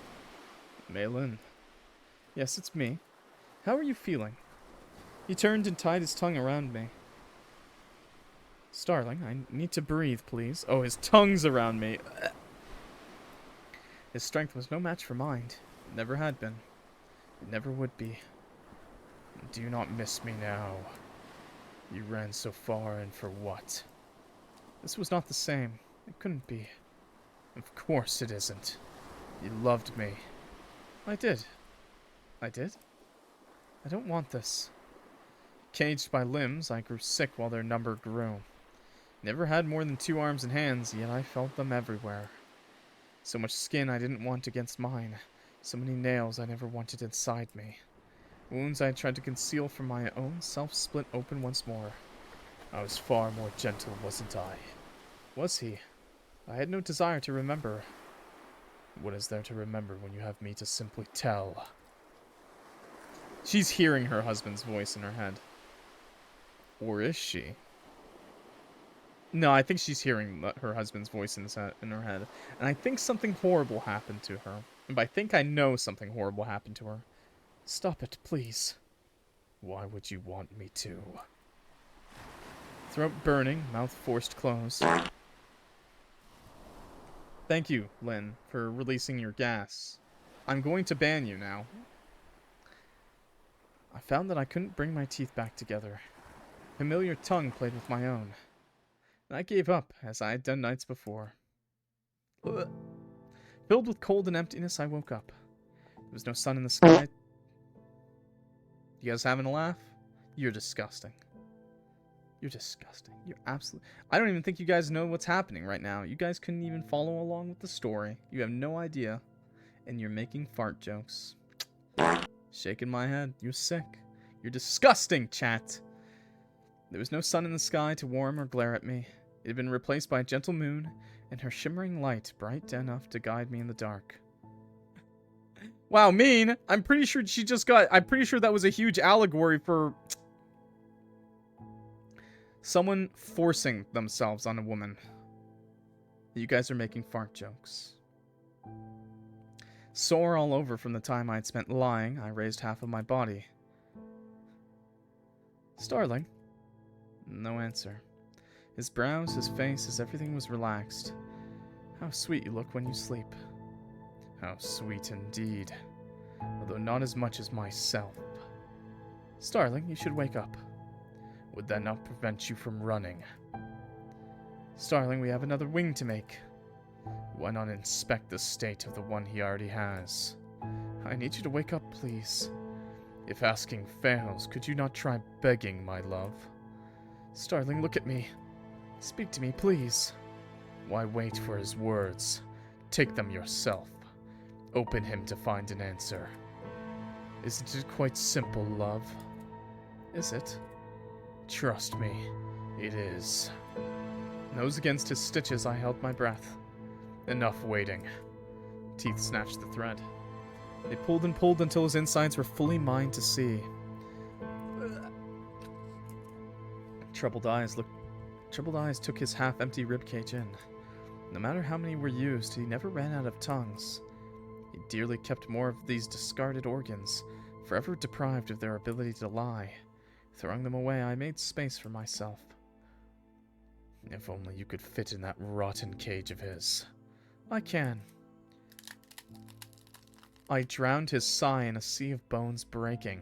Maylin. Yes, it's me. How are you feeling? He turned and tied his tongue around me. Starling, I need to breathe, please. Oh, his tongue's around me. His strength was no match for mine. It never had been. It never would be. Do you not miss me now? You ran so far, and for what? This was not the same. It couldn't be. Of course it isn't. You loved me. I did. I did? I don't want this. Caged by limbs, I grew sick while their number grew. Never had more than 2 arms and hands, yet I felt them everywhere. So much skin I didn't want against mine. So many nails I never wanted inside me. Wounds I had tried to conceal from my own self split open once more. I was far more gentle, wasn't I? Was he? I had no desire to remember. What is there to remember when you have me to simply tell? She's hearing her husband's voice in her head. Or is she? No, I think she's hearing her husband's voice in her head. And I think something horrible happened to her. And by think, I know something horrible happened to her. Stop it, please. Why would you want me to? Throat burning, mouth forced closed. Thank you, Lynn, for releasing your gas. I'm going to ban you now. I found that I couldn't bring my teeth back together. A familiar tongue played with my own. And I gave up, as I had done nights before. Ugh. Filled with cold and emptiness, I woke up. There was no sun in the sky. You guys having a laugh? You're disgusting. You're disgusting. You're absolutely... I don't even think you guys know what's happening right now. You guys couldn't even follow along with the story. You have no idea. And you're making fart jokes. Shaking my head. You're sick. You're disgusting, chat. There was no sun in the sky to warm or glare at me. It had been replaced by a gentle moon, and her shimmering light bright enough to guide me in the dark. Wow, mean! I'm pretty sure she just got... I'm pretty sure that was a huge allegory for... someone forcing themselves on a woman. You guys are making fart jokes. Sore all over from the time I had spent lying, I raised half of my body. Starling? No answer. His brows, his face, as everything was relaxed. How sweet you look when you sleep. How sweet indeed. Although not as much as myself. Starling, you should wake up. Would that not prevent you from running? Starling, we have another wing to make. Why not inspect the state of the one he already has? I need you to wake up, please. If asking fails, could you not try begging, my love? Starling, look at me. Speak to me, please. Why wait for his words? Take them yourself. Open him to find an answer. Isn't it quite simple, love? Is it? Trust me, it is. Nose against his stitches, I held my breath. Enough waiting. Teeth snatched the thread. They pulled and pulled until his insides were fully mine to see. Troubled eyes took his half-empty ribcage in. No matter how many were used, he never ran out of tongues. He dearly kept more of these discarded organs, forever deprived of their ability to lie. Throwing them away, I made space for myself. If only you could fit in that rotten cage of his. I can. I drowned his sigh in a sea of bones breaking.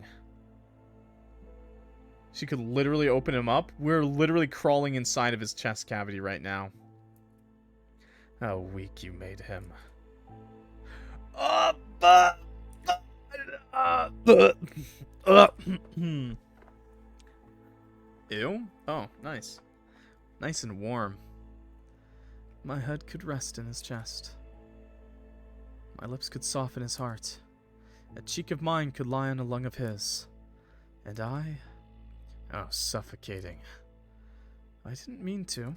She could literally open him up. We're literally crawling inside of his chest cavity right now. How weak you made him. Ew? Oh, nice. Nice and warm. My head could rest in his chest. My lips could soften his heart. A cheek of mine could lie on a lung of his. And I... Oh, suffocating. I didn't mean to.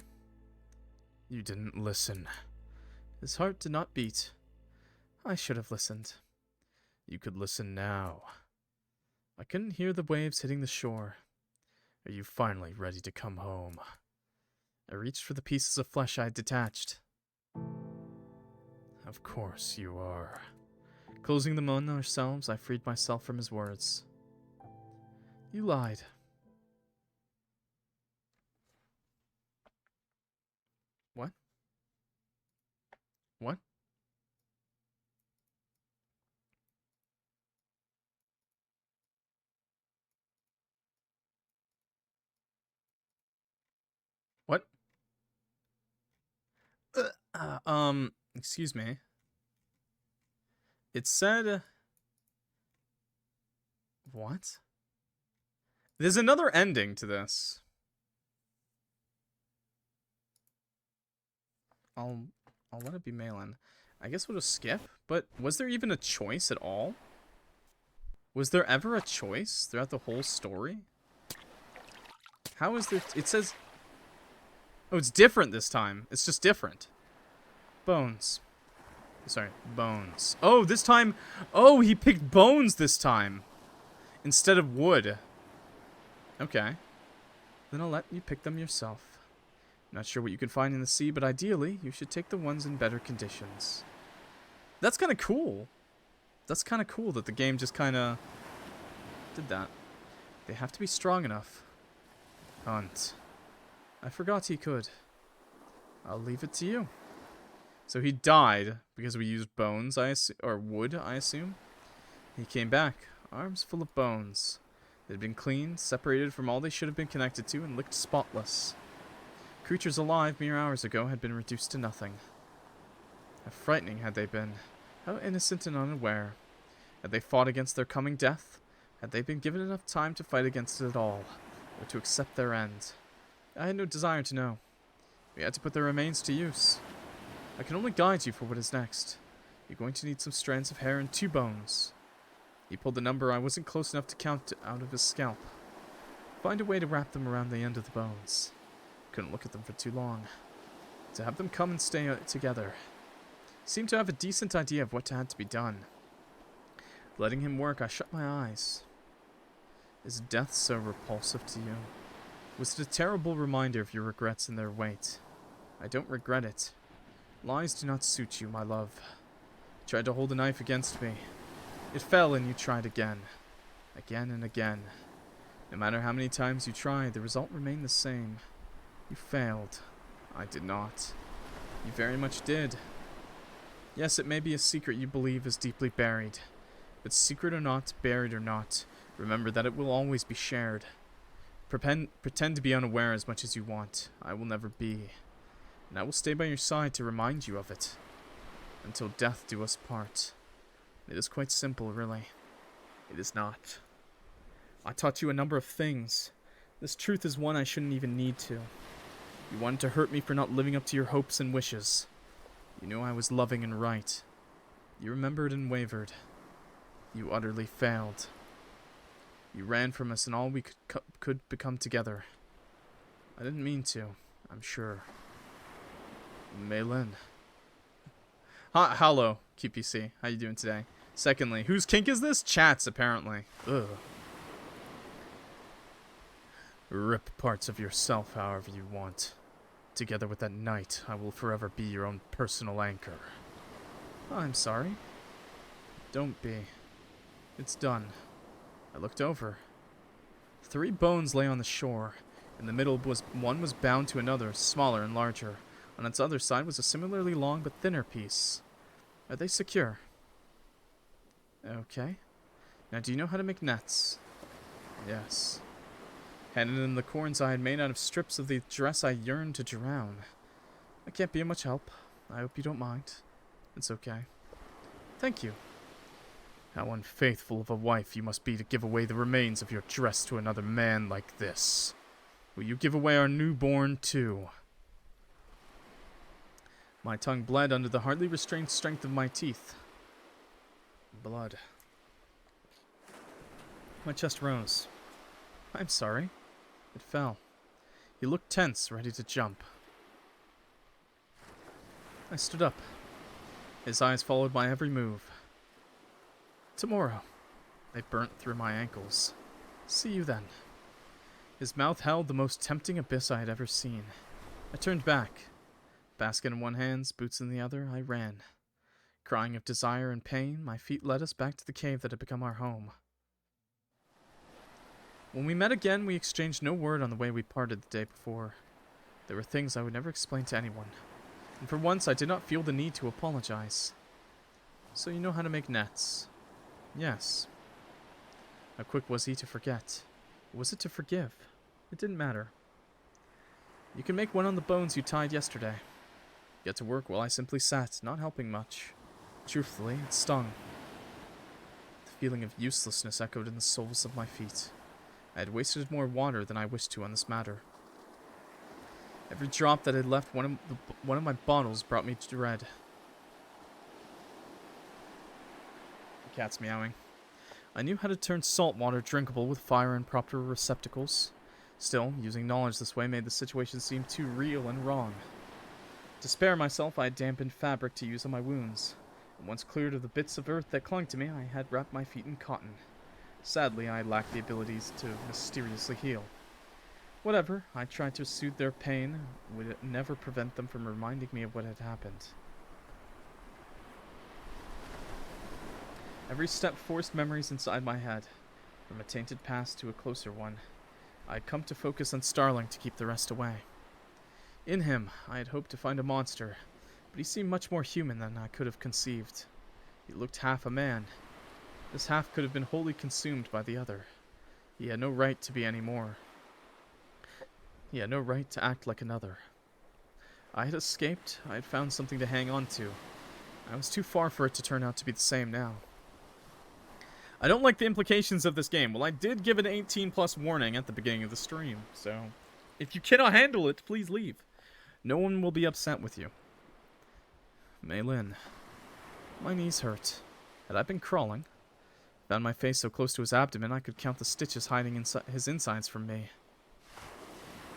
You didn't listen. His heart did not beat. I should have listened. You could listen now. I couldn't hear the waves hitting the shore. Are you finally ready to come home? I reached for the pieces of flesh I had detached. Of course you are. Closing them on ourselves, I freed myself from his words. You lied. What? What? What? Excuse me. It said... What? There's another ending to this. I'll let it be Malin. I guess we'll just skip, but was there even a choice at all? Was there ever a choice throughout the whole story? How is there... It says... Oh, it's different this time. It's just different. Bones. Sorry, bones. Oh, this time... Oh, he picked bones this time. Instead of wood. Okay. Then I'll let you pick them yourself. Not sure what you can find in the sea, but ideally, you should take the ones in better conditions. That's kind of cool. That's kind of cool that the game just kind of did that. They have to be strong enough. Hunt. I forgot he could. I'll leave it to you. So he died because we used bones, or wood, I assume. He came back, arms full of bones. They had been cleaned, separated from all they should have been connected to, and licked spotless. Creatures alive mere hours ago had been reduced to nothing. How frightening had they been. How innocent and unaware. Had they fought against their coming death? Had they been given enough time to fight against it at all, or to accept their end? I had no desire to know. We had to put their remains to use. I can only guide you for what is next. You're going to need some strands of hair and 2 bones. He pulled a number I wasn't close enough to count out of his scalp. Find a way to wrap them around the end of the bones. Couldn't look at them for too long. To have them come and stay together. Seemed to have a decent idea of what had to be done. Letting him work, I shut my eyes. Is death so repulsive to you? Was it a terrible reminder of your regrets and their weight? I don't regret it. Lies do not suit you, my love. You tried to hold a knife against me. It fell and you tried again. Again and again. No matter how many times you tried, the result remained the same. You failed. I did not. You very much did. Yes, it may be a secret you believe is deeply buried. But secret or not, buried or not, remember that it will always be shared. Pretend to be unaware as much as you want. I will never be. And I will stay by your side to remind you of it. Until death do us part. It is quite simple, really. It is not. I taught you a number of things. This truth is one I shouldn't even need to. You wanted to hurt me for not living up to your hopes and wishes. You knew I was loving and right. You remembered and wavered. You utterly failed. You ran from us and all we could become together. I didn't mean to, I'm sure. Meilin. Hello, QPC. How you doing today? Secondly, whose kink is this? Chat's, apparently. Ugh. Rip parts of yourself however you want. Together with that night, I will forever be your own personal anchor. Oh, I'm sorry. Don't be. It's done. I looked over. 3 bones lay on the shore. In the middle one was bound to another, smaller and larger. On its other side was a similarly long but thinner piece. Are they secure? Okay. Now do you know how to make nets? Yes. Hidden in the corns I had made out of strips of the dress I yearned to drown. I can't be of much help. I hope you don't mind. It's okay. Thank you. How unfaithful of a wife you must be to give away the remains of your dress to another man like this. Will you give away our newborn too? My tongue bled under the hardly restrained strength of my teeth. Blood. My chest rose. I'm sorry. It fell. He looked tense, ready to jump. I stood up. His eyes followed my every move. Tomorrow. They burnt through my ankles. See you then. His mouth held the most tempting abyss I had ever seen. I turned back. Basket in one hand, boots in the other, I ran. Crying of desire and pain, my feet led us back to the cave that had become our home. When we met again, we exchanged no word on the way we parted the day before. There were things I would never explain to anyone, and for once I did not feel the need to apologize. So you know how to make nets? Yes. How quick was he to forget? Or was it to forgive? It didn't matter. You can make one on the bones you tied yesterday. Get to work while I simply sat, not helping much. Truthfully, it stung. The feeling of uselessness echoed in the soles of my feet. I had wasted more water than I wished to on this matter. Every drop that had left one of my bottles brought me dread. The cat's meowing. I knew how to turn salt water drinkable with fire and proper receptacles. Still, using knowledge this way made the situation seem too real and wrong. To spare myself, I had dampened fabric to use on my wounds, and once cleared of the bits of earth that clung to me, I had wrapped my feet in cotton. Sadly, I lacked the abilities to mysteriously heal. Whatever, I tried to soothe their pain, would never prevent them from reminding me of what had happened. Every step forced memories inside my head, from a tainted past to a closer one. I had come to focus on Starling to keep the rest away. In him, I had hoped to find a monster, but he seemed much more human than I could have conceived. He looked half a man. This half could have been wholly consumed by the other. He had no right to be any more. He had no right to act like another. I had escaped. I had found something to hang on to. I was too far for it to turn out to be the same now. I don't like the implications of this game. Well, I did give an 18+ warning at the beginning of the stream, so if you cannot handle it, please leave. No one will be upset with you. Meilin. My knees hurt. Had I been crawling? Found my face so close to his abdomen I could count the stitches hiding his insides from me.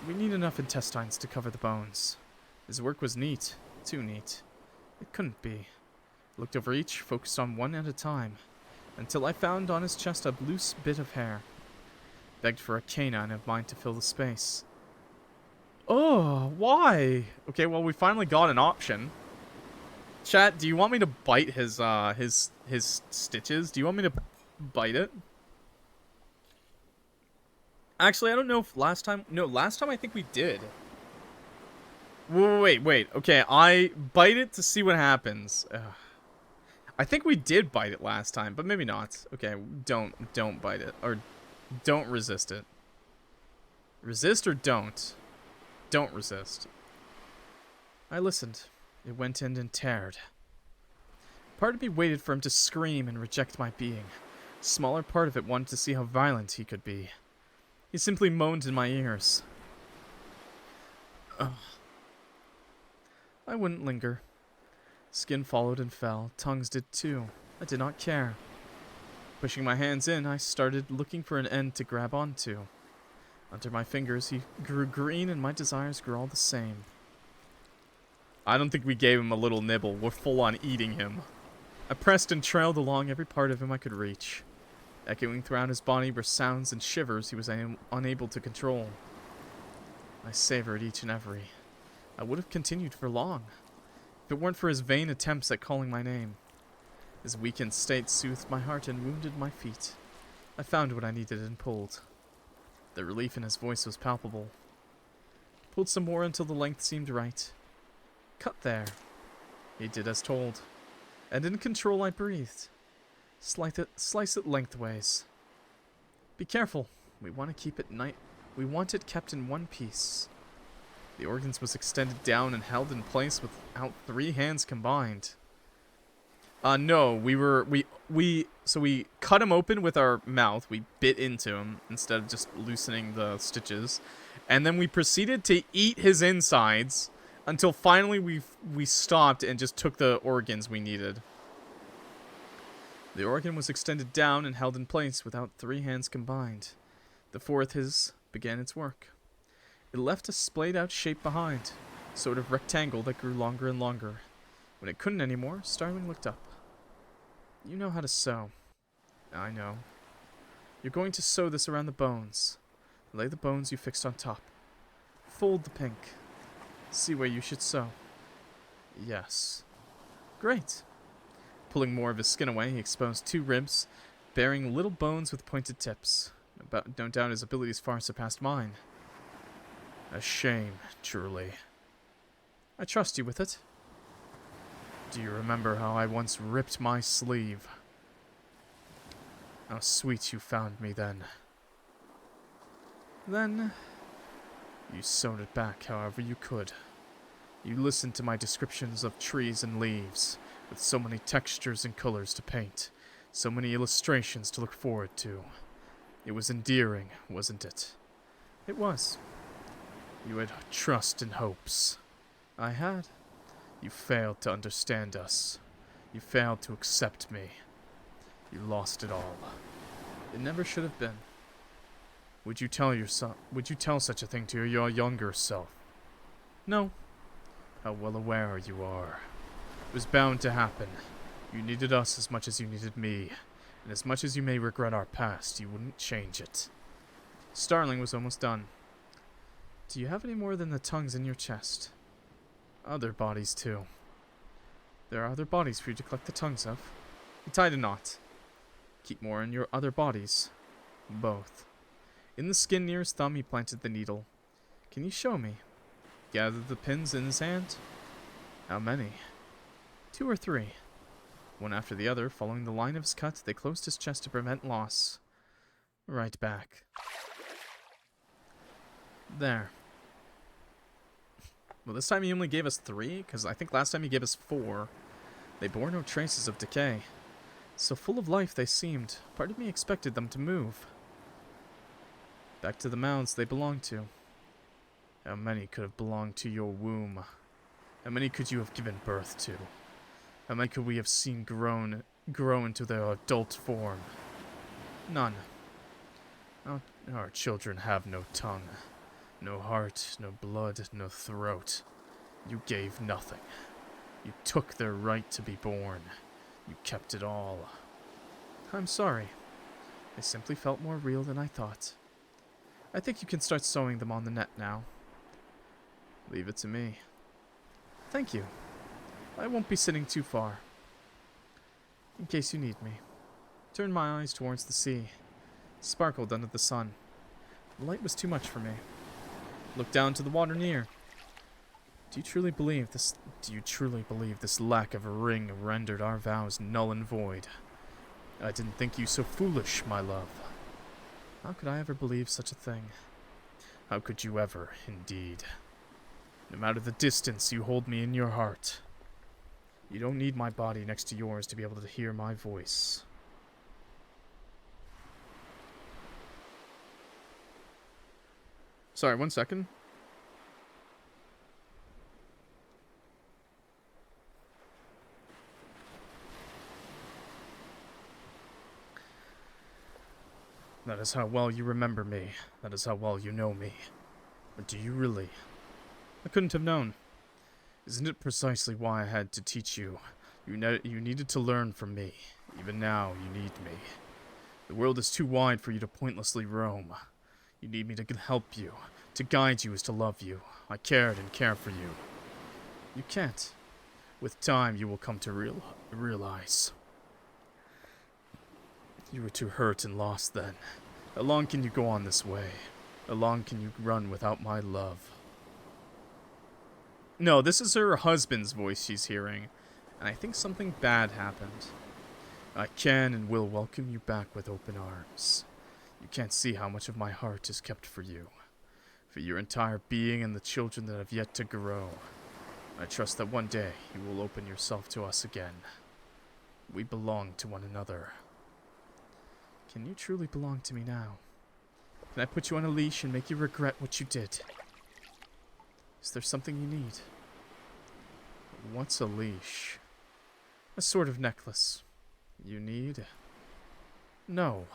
We need enough intestines to cover the bones. His work was neat. Too neat. It couldn't be. Looked over each, focused on one at a time, until I found on his chest a loose bit of hair. Begged for a canine of mine to fill the space. Oh, why? Okay, well, we finally got an option. Chat, do you want me to bite his stitches? Do you want me to bite it? Actually, I don't know if last time... No, last time I think we did. Wait. Okay, I bite it to see what happens. I think we did bite it last time, but maybe not. Okay, don't bite it. Or don't resist it. Resist or don't? Don't resist. I listened. It went in and teared. Part of me waited for him to scream and reject my being. A smaller part of it wanted to see how violent he could be. He simply moaned in my ears. Ugh. I wouldn't linger. Skin followed and fell. Tongues did too. I did not care. Pushing my hands in, I started looking for an end to grab onto. Under my fingers, he grew green and my desires grew all the same. I don't think we gave him a little nibble. We're full on eating him. I pressed and trailed along every part of him I could reach. Echoing throughout his body were sounds and shivers he was unable to control. I savored each and every. I would have continued for long, if it weren't for his vain attempts at calling my name. His weakened state soothed my heart and wounded my feet. I found what I needed and pulled. The relief in his voice was palpable. Pulled some more until the length seemed right. Cut there. He did as told. And in control I breathed. Slice it lengthways. Be careful. We want to keep it We want it kept in one piece. The organs was extended down and held in place without 3 hands combined. No, so we cut him open with our mouth. We bit into him instead of just loosening the stitches. And then we proceeded to eat his insides until finally we stopped and just took the organs we needed. The organ was extended down and held in place without 3 hands combined. The 4th began its work. It left a splayed out shape behind, a sort of rectangle that grew longer and longer. When it couldn't anymore, Starling looked up. You know how to sew. I know. You're going to sew this around the bones. Lay the bones you fixed on top. Fold the pink. See where you should sew. Yes. Great. Pulling more of his skin away, he exposed 2 ribs, bearing little bones with pointed tips. No doubt his abilities far surpassed mine. A shame, truly. I trust you with it. Do you remember how I once ripped my sleeve? How sweet you found me then. Then, you sewed it back however you could. You listened to my descriptions of trees and leaves, with so many textures and colors to paint, so many illustrations to look forward to. It was endearing, wasn't it? It was. You had trust and hopes. I had. You failed to understand us. You failed to accept me. You lost it all. It never should have been. Would you tell such a thing to your younger self? No. How well aware you are. It was bound to happen. You needed us as much as you needed me, and as much as you may regret our past, you wouldn't change it. Starling was almost done. Do you have any more than the tongues in your chest? Other bodies, too. There are other bodies for you to collect the tongues of. He tied a knot. Keep more in your other bodies. Both. In the skin near his thumb, he planted the needle. Can you show me? Gathered the pins in his hand. How many? 2 or 3. One after the other, following the line of his cut, they closed his chest to prevent loss. Right back. There. Well, this time he only gave us 3, because I think last time he gave us 4. They bore no traces of decay. So full of life they seemed. Part of me expected them to move. Back to the mouths they belonged to. How many could have belonged to your womb? How many could you have given birth to? How many could we have seen grow into their adult form? None. Our children have no tongue. No heart, no blood, no throat. You gave nothing. You took their right to be born. You kept it all. I'm sorry. They simply felt more real than I thought. I think you can start sewing them on the net now. Leave it to me. Thank you. I won't be sitting too far. In case you need me. Turned my eyes towards the sea. Sparkled under the sun. The light was too much for me. Looked down to the water near. Do you truly believe this lack of a ring rendered our vows null and void? I didn't think you so foolish, my love. How could I ever believe such a thing? How could you ever, indeed? No matter the distance you hold me in your heart, you don't need my body next to yours to be able to hear my voice. Sorry, 1 second. That is how well you remember me. That is how well you know me. But do you really? I couldn't have known. Isn't it precisely why I had to teach you? You needed to learn from me. Even now, you need me. The world is too wide for you to pointlessly roam. You need me to help you. To guide you is to love you. I cared and care for you. You can't. With time, you will come to realize. You were too hurt and lost then. How long can you go on this way? How long can you run without my love? No, this is her husband's voice she's hearing, and I think something bad happened. I can and will welcome you back with open arms. You can't see how much of my heart is kept for you, for your entire being and the children that have yet to grow. I trust that one day you will open yourself to us again. We belong to one another. Can you truly belong to me now? Can I put you on a leash and make you regret what you did? Is there something you need? What's a leash? A sort of necklace. You need? No,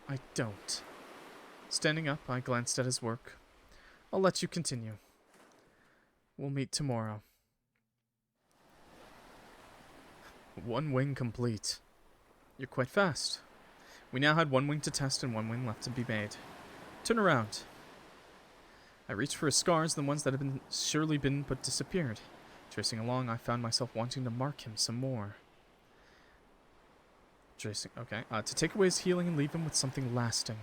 I don't. Standing up, I glanced at his work. I'll let you continue. We'll meet tomorrow. 1 wing complete. You're quite fast. We now had 1 wing to test and 1 wing left to be made. Turn around. I reached for his scars, the ones that had surely been but disappeared. Tracing along, I found myself wanting to mark him some more. Tracing, okay. To take away his healing and leave him with something lasting.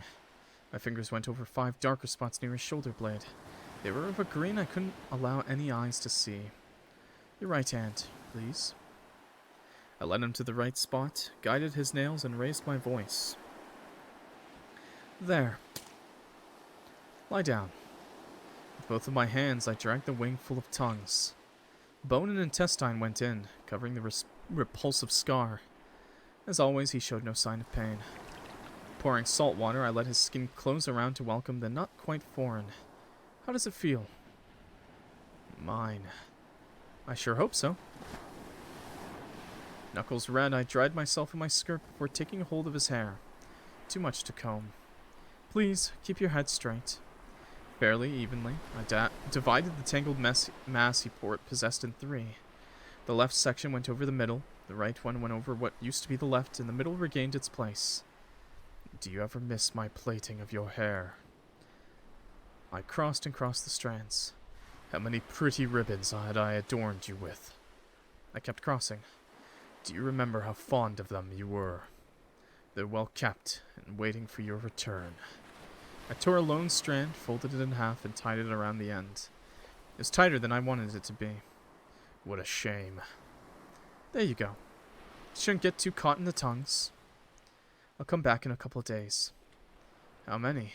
My fingers went over 5 darker spots near his shoulder blade. They were of a green I couldn't allow any eyes to see. Your right hand, please. I led him to the right spot, guided his nails, and raised my voice. There. Lie down. With both of my hands, I dragged the wing full of tongues. Bone and intestine went in, covering the repulsive scar. As always, he showed no sign of pain. Pouring salt water, I let his skin close around to welcome the not quite foreign. How does it feel? Mine. I sure hope so. Knuckles red, I dried myself in my skirt before taking hold of his hair. Too much to comb. Please, keep your head straight. Fairly evenly, I divided the tangled mass he possessed in 3. The left section went over the middle, the right one went over what used to be the left, and the middle regained its place. Do you ever miss my plaiting of your hair? I crossed and crossed the strands. How many pretty ribbons had I adorned you with? I kept crossing. Do you remember how fond of them you were? They're well kept and waiting for your return. I tore a lone strand, folded it in half, and tied it around the end. It was tighter than I wanted it to be. What a shame. There you go. Shouldn't get too caught in the tongues. I'll come back in a couple of days. How many?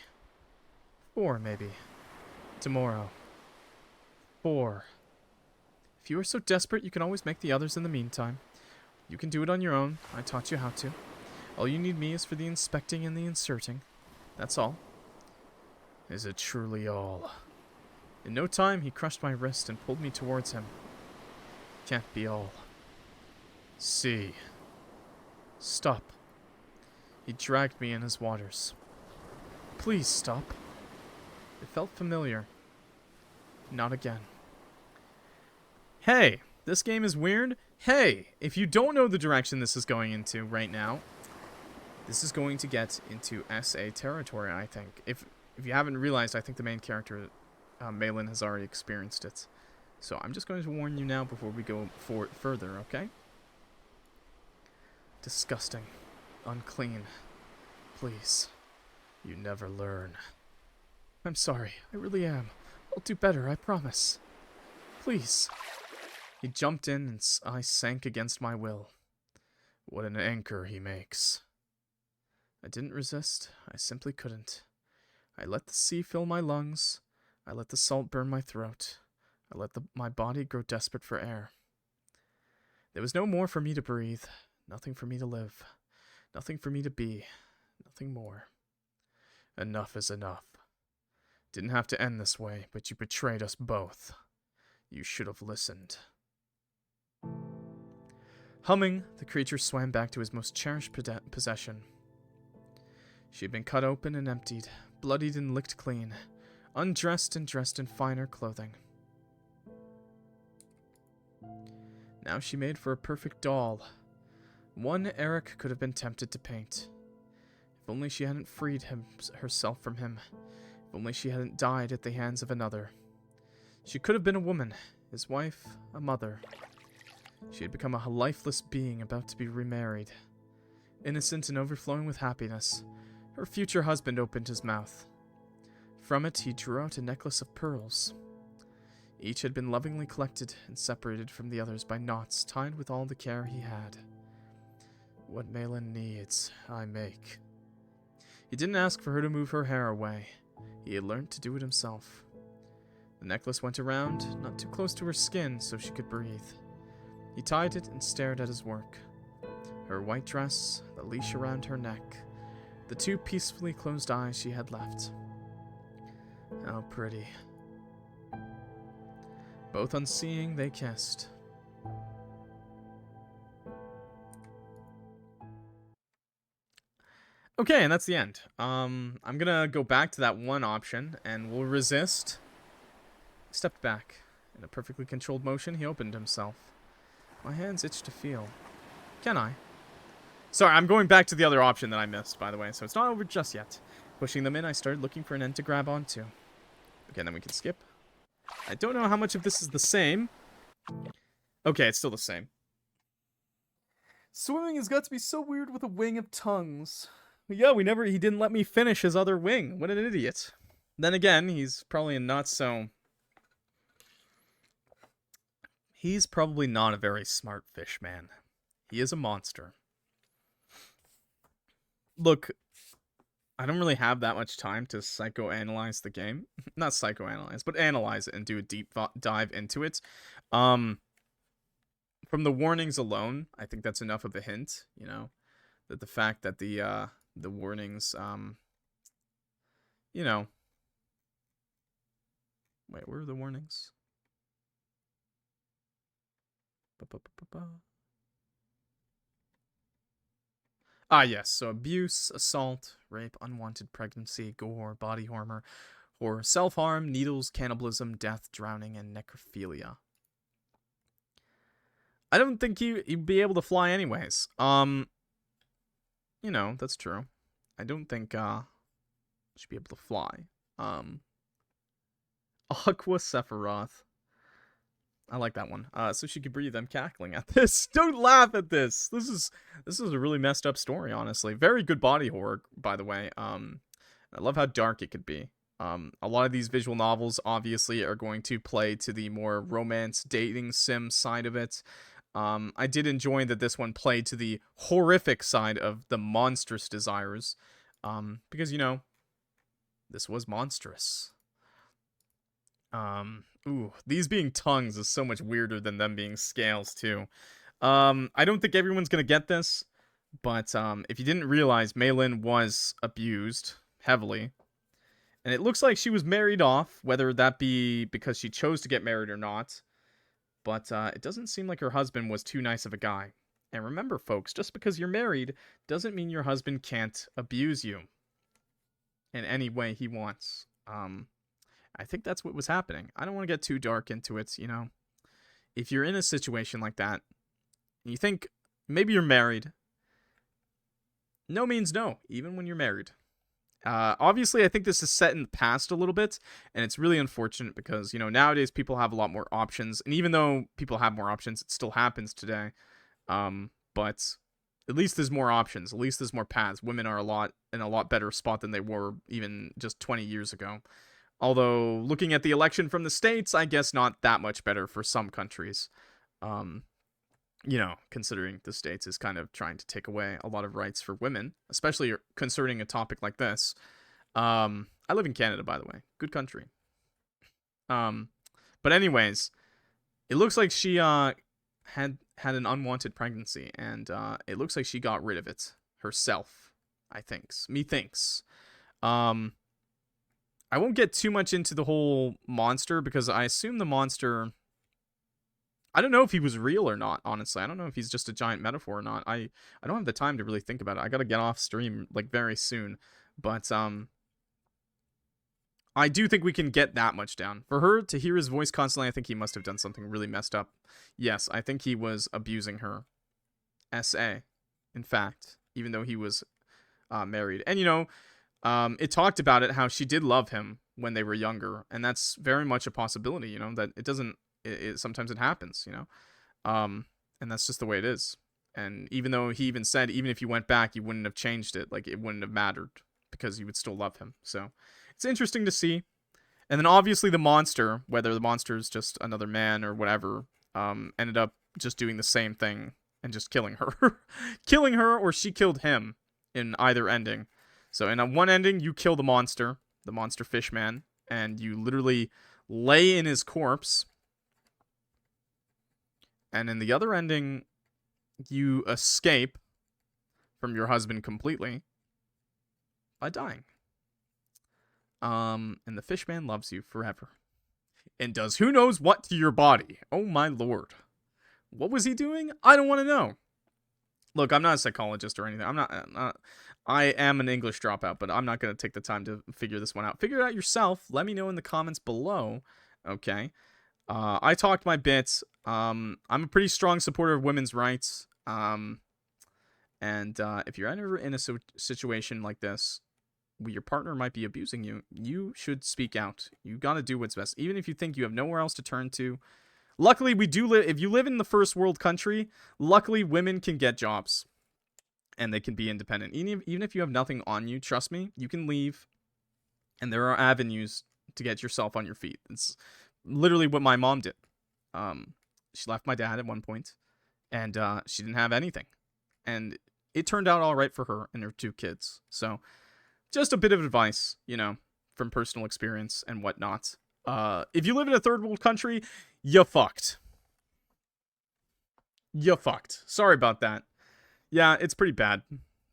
4, maybe. Tomorrow. 4. If you are so desperate, you can always make the others in the meantime. You can do it on your own. I taught you how to. All you need me is for the inspecting and the inserting. That's all. Is it truly all? In no time, he crushed my wrist and pulled me towards him. Can't be all. See. Stop. He dragged me in his waters. Please stop. It felt familiar. Not again. Hey, this game is weird. Hey, if you don't know the direction this is going into right now, this is going to get into SA territory, I think. If you haven't realized, I think the main character, Malin, has already experienced it. So I'm just going to warn you now before we go further, okay? Disgusting. Unclean. Please. You never learn. I'm sorry. I really am. I'll do better, I promise. Please. He jumped in, and I sank against my will. What an anchor he makes. I didn't resist. I simply couldn't. I let the sea fill my lungs. I let the salt burn my throat. I let my body grow desperate for air. There was no more for me to breathe. Nothing for me to live. Nothing for me to be. Nothing more. Enough is enough. Didn't have to end this way, but you betrayed us both. You should have listened. Humming, the creature swam back to his most cherished possession. She had been cut open and emptied, bloodied and licked clean, undressed and dressed in finer clothing. Now she made for a perfect doll. One Eric could have been tempted to paint. If only she hadn't freed herself from him. If only she hadn't died at the hands of another. She could have been a woman, his wife, a mother. She had become a lifeless being about to be remarried. Innocent and overflowing with happiness, her future husband opened his mouth. From it, he drew out a necklace of pearls. Each had been lovingly collected and separated from the others by knots tied with all the care he had. What Malin needs, I make. He didn't ask for her to move her hair away. He had learned to do it himself. The necklace went around, not too close to her skin so she could breathe. He tied it and stared at his work. Her white dress, the leash around her neck, the two peacefully closed eyes she had left. How pretty. Both unseeing, they kissed. Okay, and that's the end. I'm gonna go back to that one option, and we'll resist. He stepped back. In a perfectly controlled motion, he opened himself. My hands itch to feel. Can I? Sorry, I'm going back to the other option that I missed, by the way, so it's not over just yet. Pushing them in, I started looking for an end to grab onto. Okay, then we can skip. I don't know how much of this is the same. Okay, it's still the same. Swimming has got to be so weird with a wing of tongues. Yeah, he didn't let me finish his other wing. What an idiot. Then again, he's probably He's probably not a very smart fish man. He is a monster. Look, I don't really have that much time to psychoanalyze the game. Not psychoanalyze, but analyze it and do a deep dive into it. From the warnings alone, I think that's enough of a hint, you know, that the fact that the warnings, you know. Wait, where are the warnings? Ah, yes. So abuse, assault, rape, unwanted pregnancy, gore, body horror, self-harm, needles, cannibalism, death, drowning, and necrophilia. I don't think he'd be able to fly anyways. You know, that's true. I don't think, should be able to fly. Aqua Sephiroth. I like that one. So she could breathe. I'm cackling at this. Don't laugh at this. This is a really messed up story, honestly. Very good body horror, by the way. I love how dark it could be. A lot of these visual novels, obviously, are going to play to the more romance, dating sim side of it. I did enjoy that this one played to the horrific side of the monstrous desires. Because, you know, this was monstrous. Ooh, these being tongues is so much weirder than them being scales, too. I don't think everyone's gonna get this, but, if you didn't realize, Malin was abused heavily. And it looks like she was married off, whether that be because she chose to get married or not. But, it doesn't seem like her husband was too nice of a guy. And remember, folks, just because you're married doesn't mean your husband can't abuse you in any way he wants. I think that's what was happening. I don't want to get too dark into it, you know. If you're in a situation like that, and you think maybe you're married, no means no, even when you're married. Obviously, I think this is set in the past a little bit, and it's really unfortunate because, you know, nowadays people have a lot more options, and even though people have more options, it still happens today. But at least there's more options. At least there's more paths. Women are in a lot better spot than they were even just 20 years ago. Although, looking at the election from the States, I guess not that much better for some countries. Um, you know, considering the States is kind of trying to take away a lot of rights for women, especially concerning a topic like this. I live in Canada, by the way. Good country. Um, but anyways, it looks like she had an unwanted pregnancy, and it looks like she got rid of it herself. I thinks. Methinks. Um, I won't get too much into the whole monster because I assume the monster. I don't know if he was real or not. Honestly, I don't know if he's just a giant metaphor or not. I don't have the time to really think about it. I gotta get off stream like very soon, but I do think we can get that much down. For her to hear his voice constantly, I think he must have done something really messed up. Yes, I think he was abusing her. SA, in fact, even though he was married. And, you know, it talked about it, how she did love him when they were younger. And that's very much a possibility, you know, that it doesn't, sometimes it happens, you know. And that's just the way it is. And even though he even said, even if you went back, you wouldn't have changed it. Like, it wouldn't have mattered because you would still love him. So it's interesting to see. And then obviously the monster, whether the monster is just another man or whatever, ended up just doing the same thing and just killing her. Killing her, or she killed him in either ending. So in one ending, you kill the monster fish man, and you literally lay in his corpse. And in the other ending, you escape from your husband completely by dying. And the fishman loves you forever. And does who knows what to your body. Oh my lord. What was he doing? I don't want to know. Look, I'm not a psychologist or anything. I am an English dropout, but I'm not going to take the time to figure this one out. Figure it out yourself. Let me know in the comments below. Okay. I talked my bits. I'm a pretty strong supporter of women's rights. And if you're ever in a situation like this, where your partner might be abusing you, you should speak out. You got to do what's best. Even if you think you have nowhere else to turn to. Luckily, we do live. If you live in the first world country, luckily women can get jobs. And they can be independent. Even if you have nothing on you, trust me, you can leave. And there are avenues to get yourself on your feet. It's literally what my mom did. She left my dad at one point, and she didn't have anything. And it turned out all right for her and her 2 kids. So just a bit of advice, you know, from personal experience and whatnot. If you live in a third world country, you fucked. You fucked. Sorry about that. Yeah, it's pretty bad.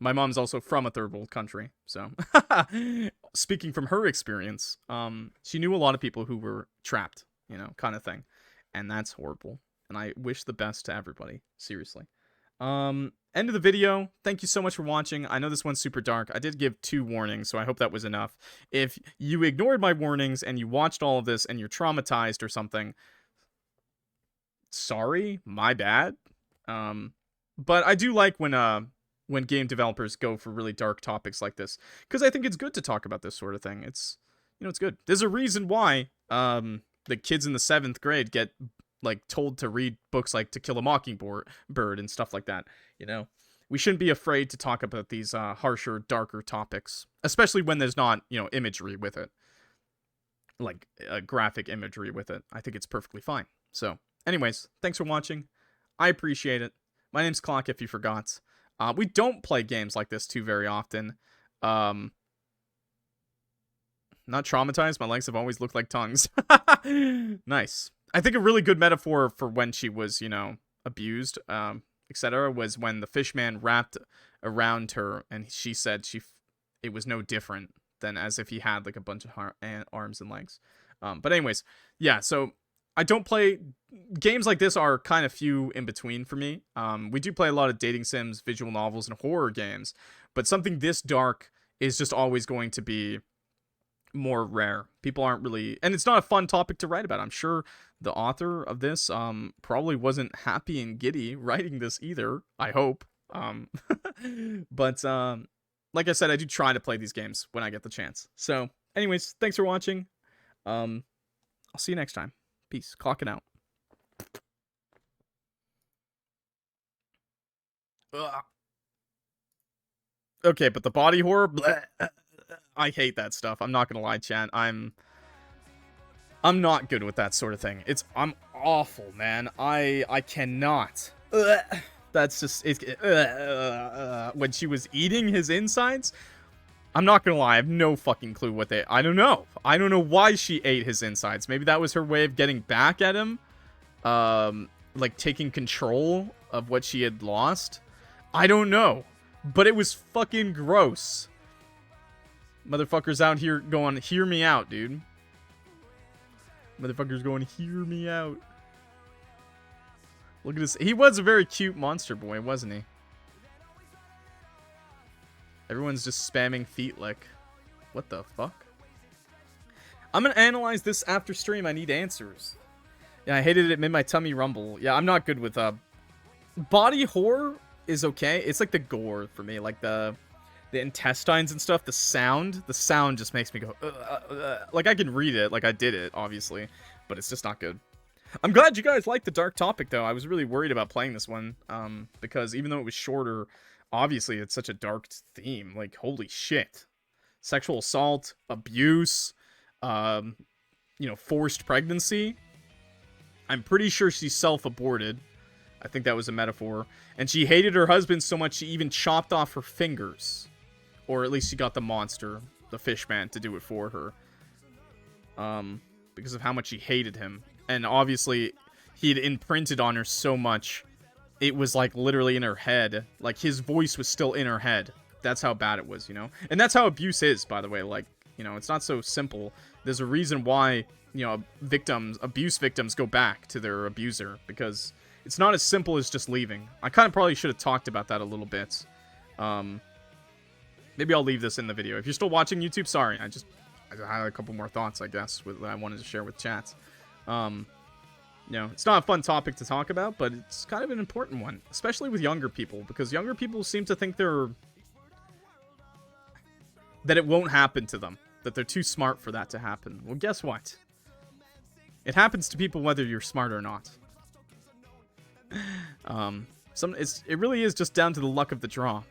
My mom's also from a third world country, so speaking from her experience, she knew a lot of people who were trapped, you know, kind of thing, and that's horrible. And I wish the best to everybody, seriously. End of the video. Thank you so much for watching. I know this one's super dark. I did give 2 warnings, so I hope that was enough. If you ignored my warnings and you watched all of this and you're traumatized or something, sorry, my bad. But I do like when game developers go for really dark topics like this, because I think it's good to talk about this sort of thing. It's, you know, it's good. There's a reason why the kids in the 7th grade get like told to read books like To Kill a Mockingbird and stuff like that. You know, we shouldn't be afraid to talk about these harsher, darker topics, especially when there's not, you know, imagery with it, like graphic imagery with it. I think it's perfectly fine. So, anyways, thanks for watching. I appreciate it. My name's Clock, if you forgot. We don't play games like this too very often. Not traumatized. My legs have always looked like tongues. Nice. I think a really good metaphor for when she was, you know, abused, etc., was when the fishman wrapped around her and she said it was no different than as if he had like a bunch of arms and legs. But anyways, yeah, so I don't play games like this, are kind of few in between for me. We do play a lot of dating sims, visual novels, and horror games, but something this dark is just always going to be more rare. People aren't really, and it's not a fun topic to write about. I'm sure the author of this probably wasn't happy and giddy writing this either. I hope. But like I said, I do try to play these games when I get the chance. So, anyways, thanks for watching. I'll see you next time. Peace. Clocking out. Ugh. Okay, but the body horror, bleh, I hate that stuff. I'm not gonna lie, chat. I'm not good with that sort of thing. I'm awful, man. I cannot. Ugh. That's just when she was eating his insides. I'm not gonna lie, I have no fucking clue what they... I don't know. I don't know why she ate his insides. Maybe that was her way of getting back at him. Like, taking control of what she had lost. I don't know. But it was fucking gross. Motherfuckers out here going, hear me out, dude. Motherfuckers going, hear me out. Look at this. He was a very cute monster boy, wasn't he? Everyone's just spamming feet lick. What the fuck? I'm gonna analyze this after stream. I need answers. Yeah, I hated it. It made my tummy rumble. Yeah, I'm not good with body horror is okay. It's like the gore for me, like the intestines and stuff. The sound just makes me go like I can read it, like I did it obviously, but it's just not good. I'm glad you guys liked the dark topic though. I was really worried about playing this one because even though it was shorter, obviously it's such a dark theme. Like holy shit. Sexual assault, abuse, you know, forced pregnancy. I'm pretty sure she self-aborted. I think that was a metaphor. And she hated her husband so much she even chopped off her fingers. Or at least she got the monster, the fish man, to do it for her. Because of how much she hated him. And obviously, he had imprinted on her so much, it was like literally in her head. Like his voice was still in her head. That's how bad it was, you know? And that's how abuse is, by the way. Like, you know, it's not so simple. There's a reason why, you know, abuse victims go back to their abuser. Because it's not as simple as just leaving. I kind of probably should have talked about that a little bit. Maybe I'll leave this in the video. If you're still watching YouTube, sorry. I had a couple more thoughts, I guess, that I wanted to share with chat. You know, it's not a fun topic to talk about, but it's kind of an important one. Especially with younger people. Because younger people seem to think that it won't happen to them. That they're too smart for that to happen. Well, guess what? It happens to people whether you're smart or not. It really is just down to the luck of the draw.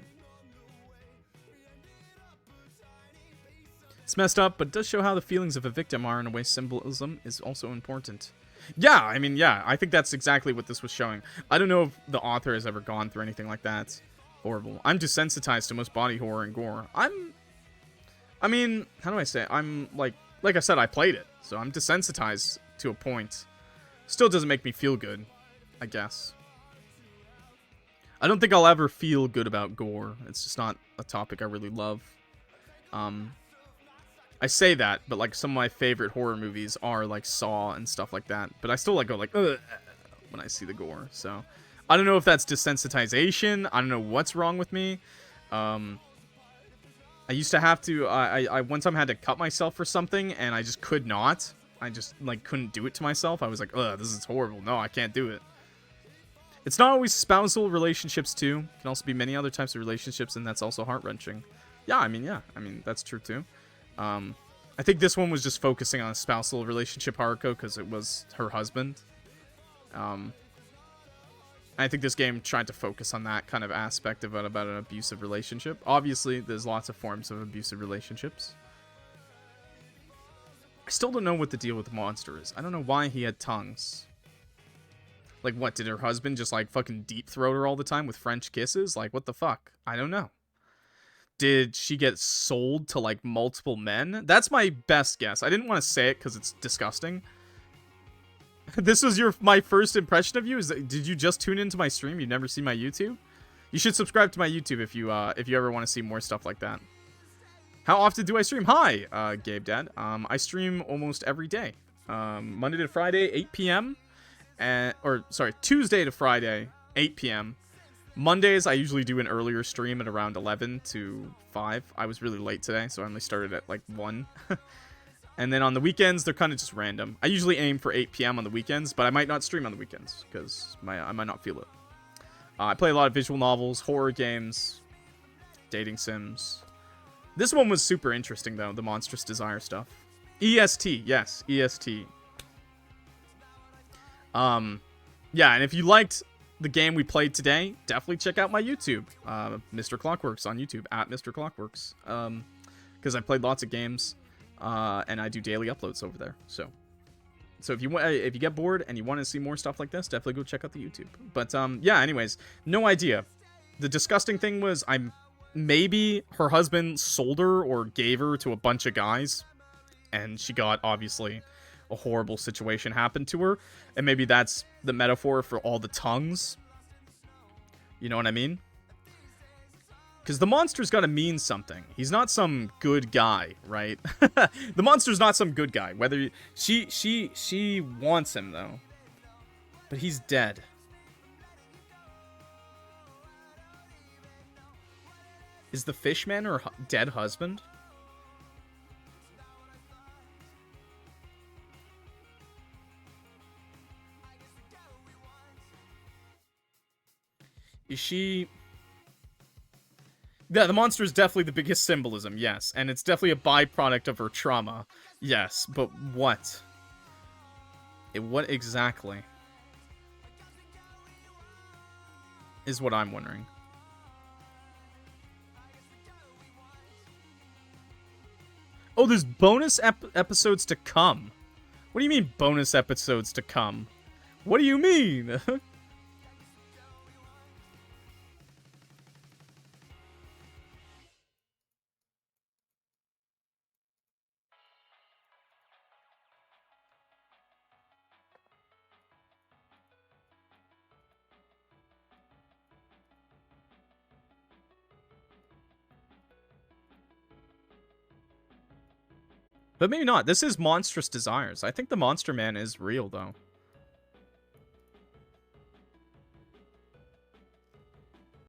It's messed up, but it does show how the feelings of a victim are in a way. Symbolism is also important. Yeah, I mean, yeah, I think that's exactly what this was showing. I don't know if the author has ever gone through anything like that. Horrible. I'm desensitized to most body horror and gore. I mean, how do I say? I'm, like I said, I played it, so I'm desensitized to a point. Still doesn't make me feel good, I guess. I don't think I'll ever feel good about gore. It's just not a topic I really love. I say that, but like some of my favorite horror movies are like Saw and stuff like that. But I still like go like ugh when I see the gore. So I don't know if that's desensitization. I don't know what's wrong with me. I used to have to. I one time had to cut myself for something, and I just could not. I just like couldn't do it to myself. I was like, ugh, this is horrible. No, I can't do it. It's not always spousal relationships too. It can also be many other types of relationships, and that's also heart-wrenching. Yeah, I mean, that's true too. I think this one was just focusing on a spousal relationship, Haruko, because it was her husband. I think this game tried to focus on that kind of aspect of it, about an abusive relationship. Obviously, there's lots of forms of abusive relationships. I still don't know what the deal with the monster is. I don't know why he had tongues. Like, what, did her husband just, like, fucking deep throat her all the time with French kisses? Like, what the fuck? I don't know. Did she get sold to, like, multiple men? That's my best guess. I didn't want to say it because it's disgusting. This was my first impression of you? Did you just tune into my stream? You've never seen my YouTube? You should subscribe to my YouTube if you ever want to see more stuff like that. How often do I stream? Hi, Gabe Dad. I stream almost every day. Monday to Friday, 8 p.m. Tuesday to Friday, 8 p.m. Mondays, I usually do an earlier stream at around 11 to 5. I was really late today, so I only started at, like, 1. And then on the weekends, they're kind of just random. I usually aim for 8 p.m. on the weekends, but I might not stream on the weekends, because I might not feel it. I play a lot of visual novels, horror games, dating sims. This one was super interesting, though, the Monstrous Desire stuff. EST, yes, EST. Yeah, and if you liked the game we played today, definitely check out my YouTube, MrClockWorks on YouTube, at MrClockWorks, because I played lots of games, and I do daily uploads over there, so So if you get bored and you want to see more stuff like this, definitely go check out the YouTube. But yeah, anyways, no idea. The disgusting thing was maybe her husband sold her or gave her to a bunch of guys, and she got, obviously, a horrible situation happened to her, and maybe that's the metaphor for all the tongues. You know what I mean? Because the monster's gotta mean something. He's not some good guy, right? The monster's not some good guy. Whether she wants him though, but he's dead. Is the fishman her dead husband? Is she... Yeah, the monster is definitely the biggest symbolism, yes. And it's definitely a byproduct of her trauma. Yes, but what? What exactly? Is what I'm wondering. Oh, there's bonus episodes to come. What do you mean, bonus episodes to come? What do you mean? But maybe not. This is Monstrous Desires. I think the Monster Man is real, though.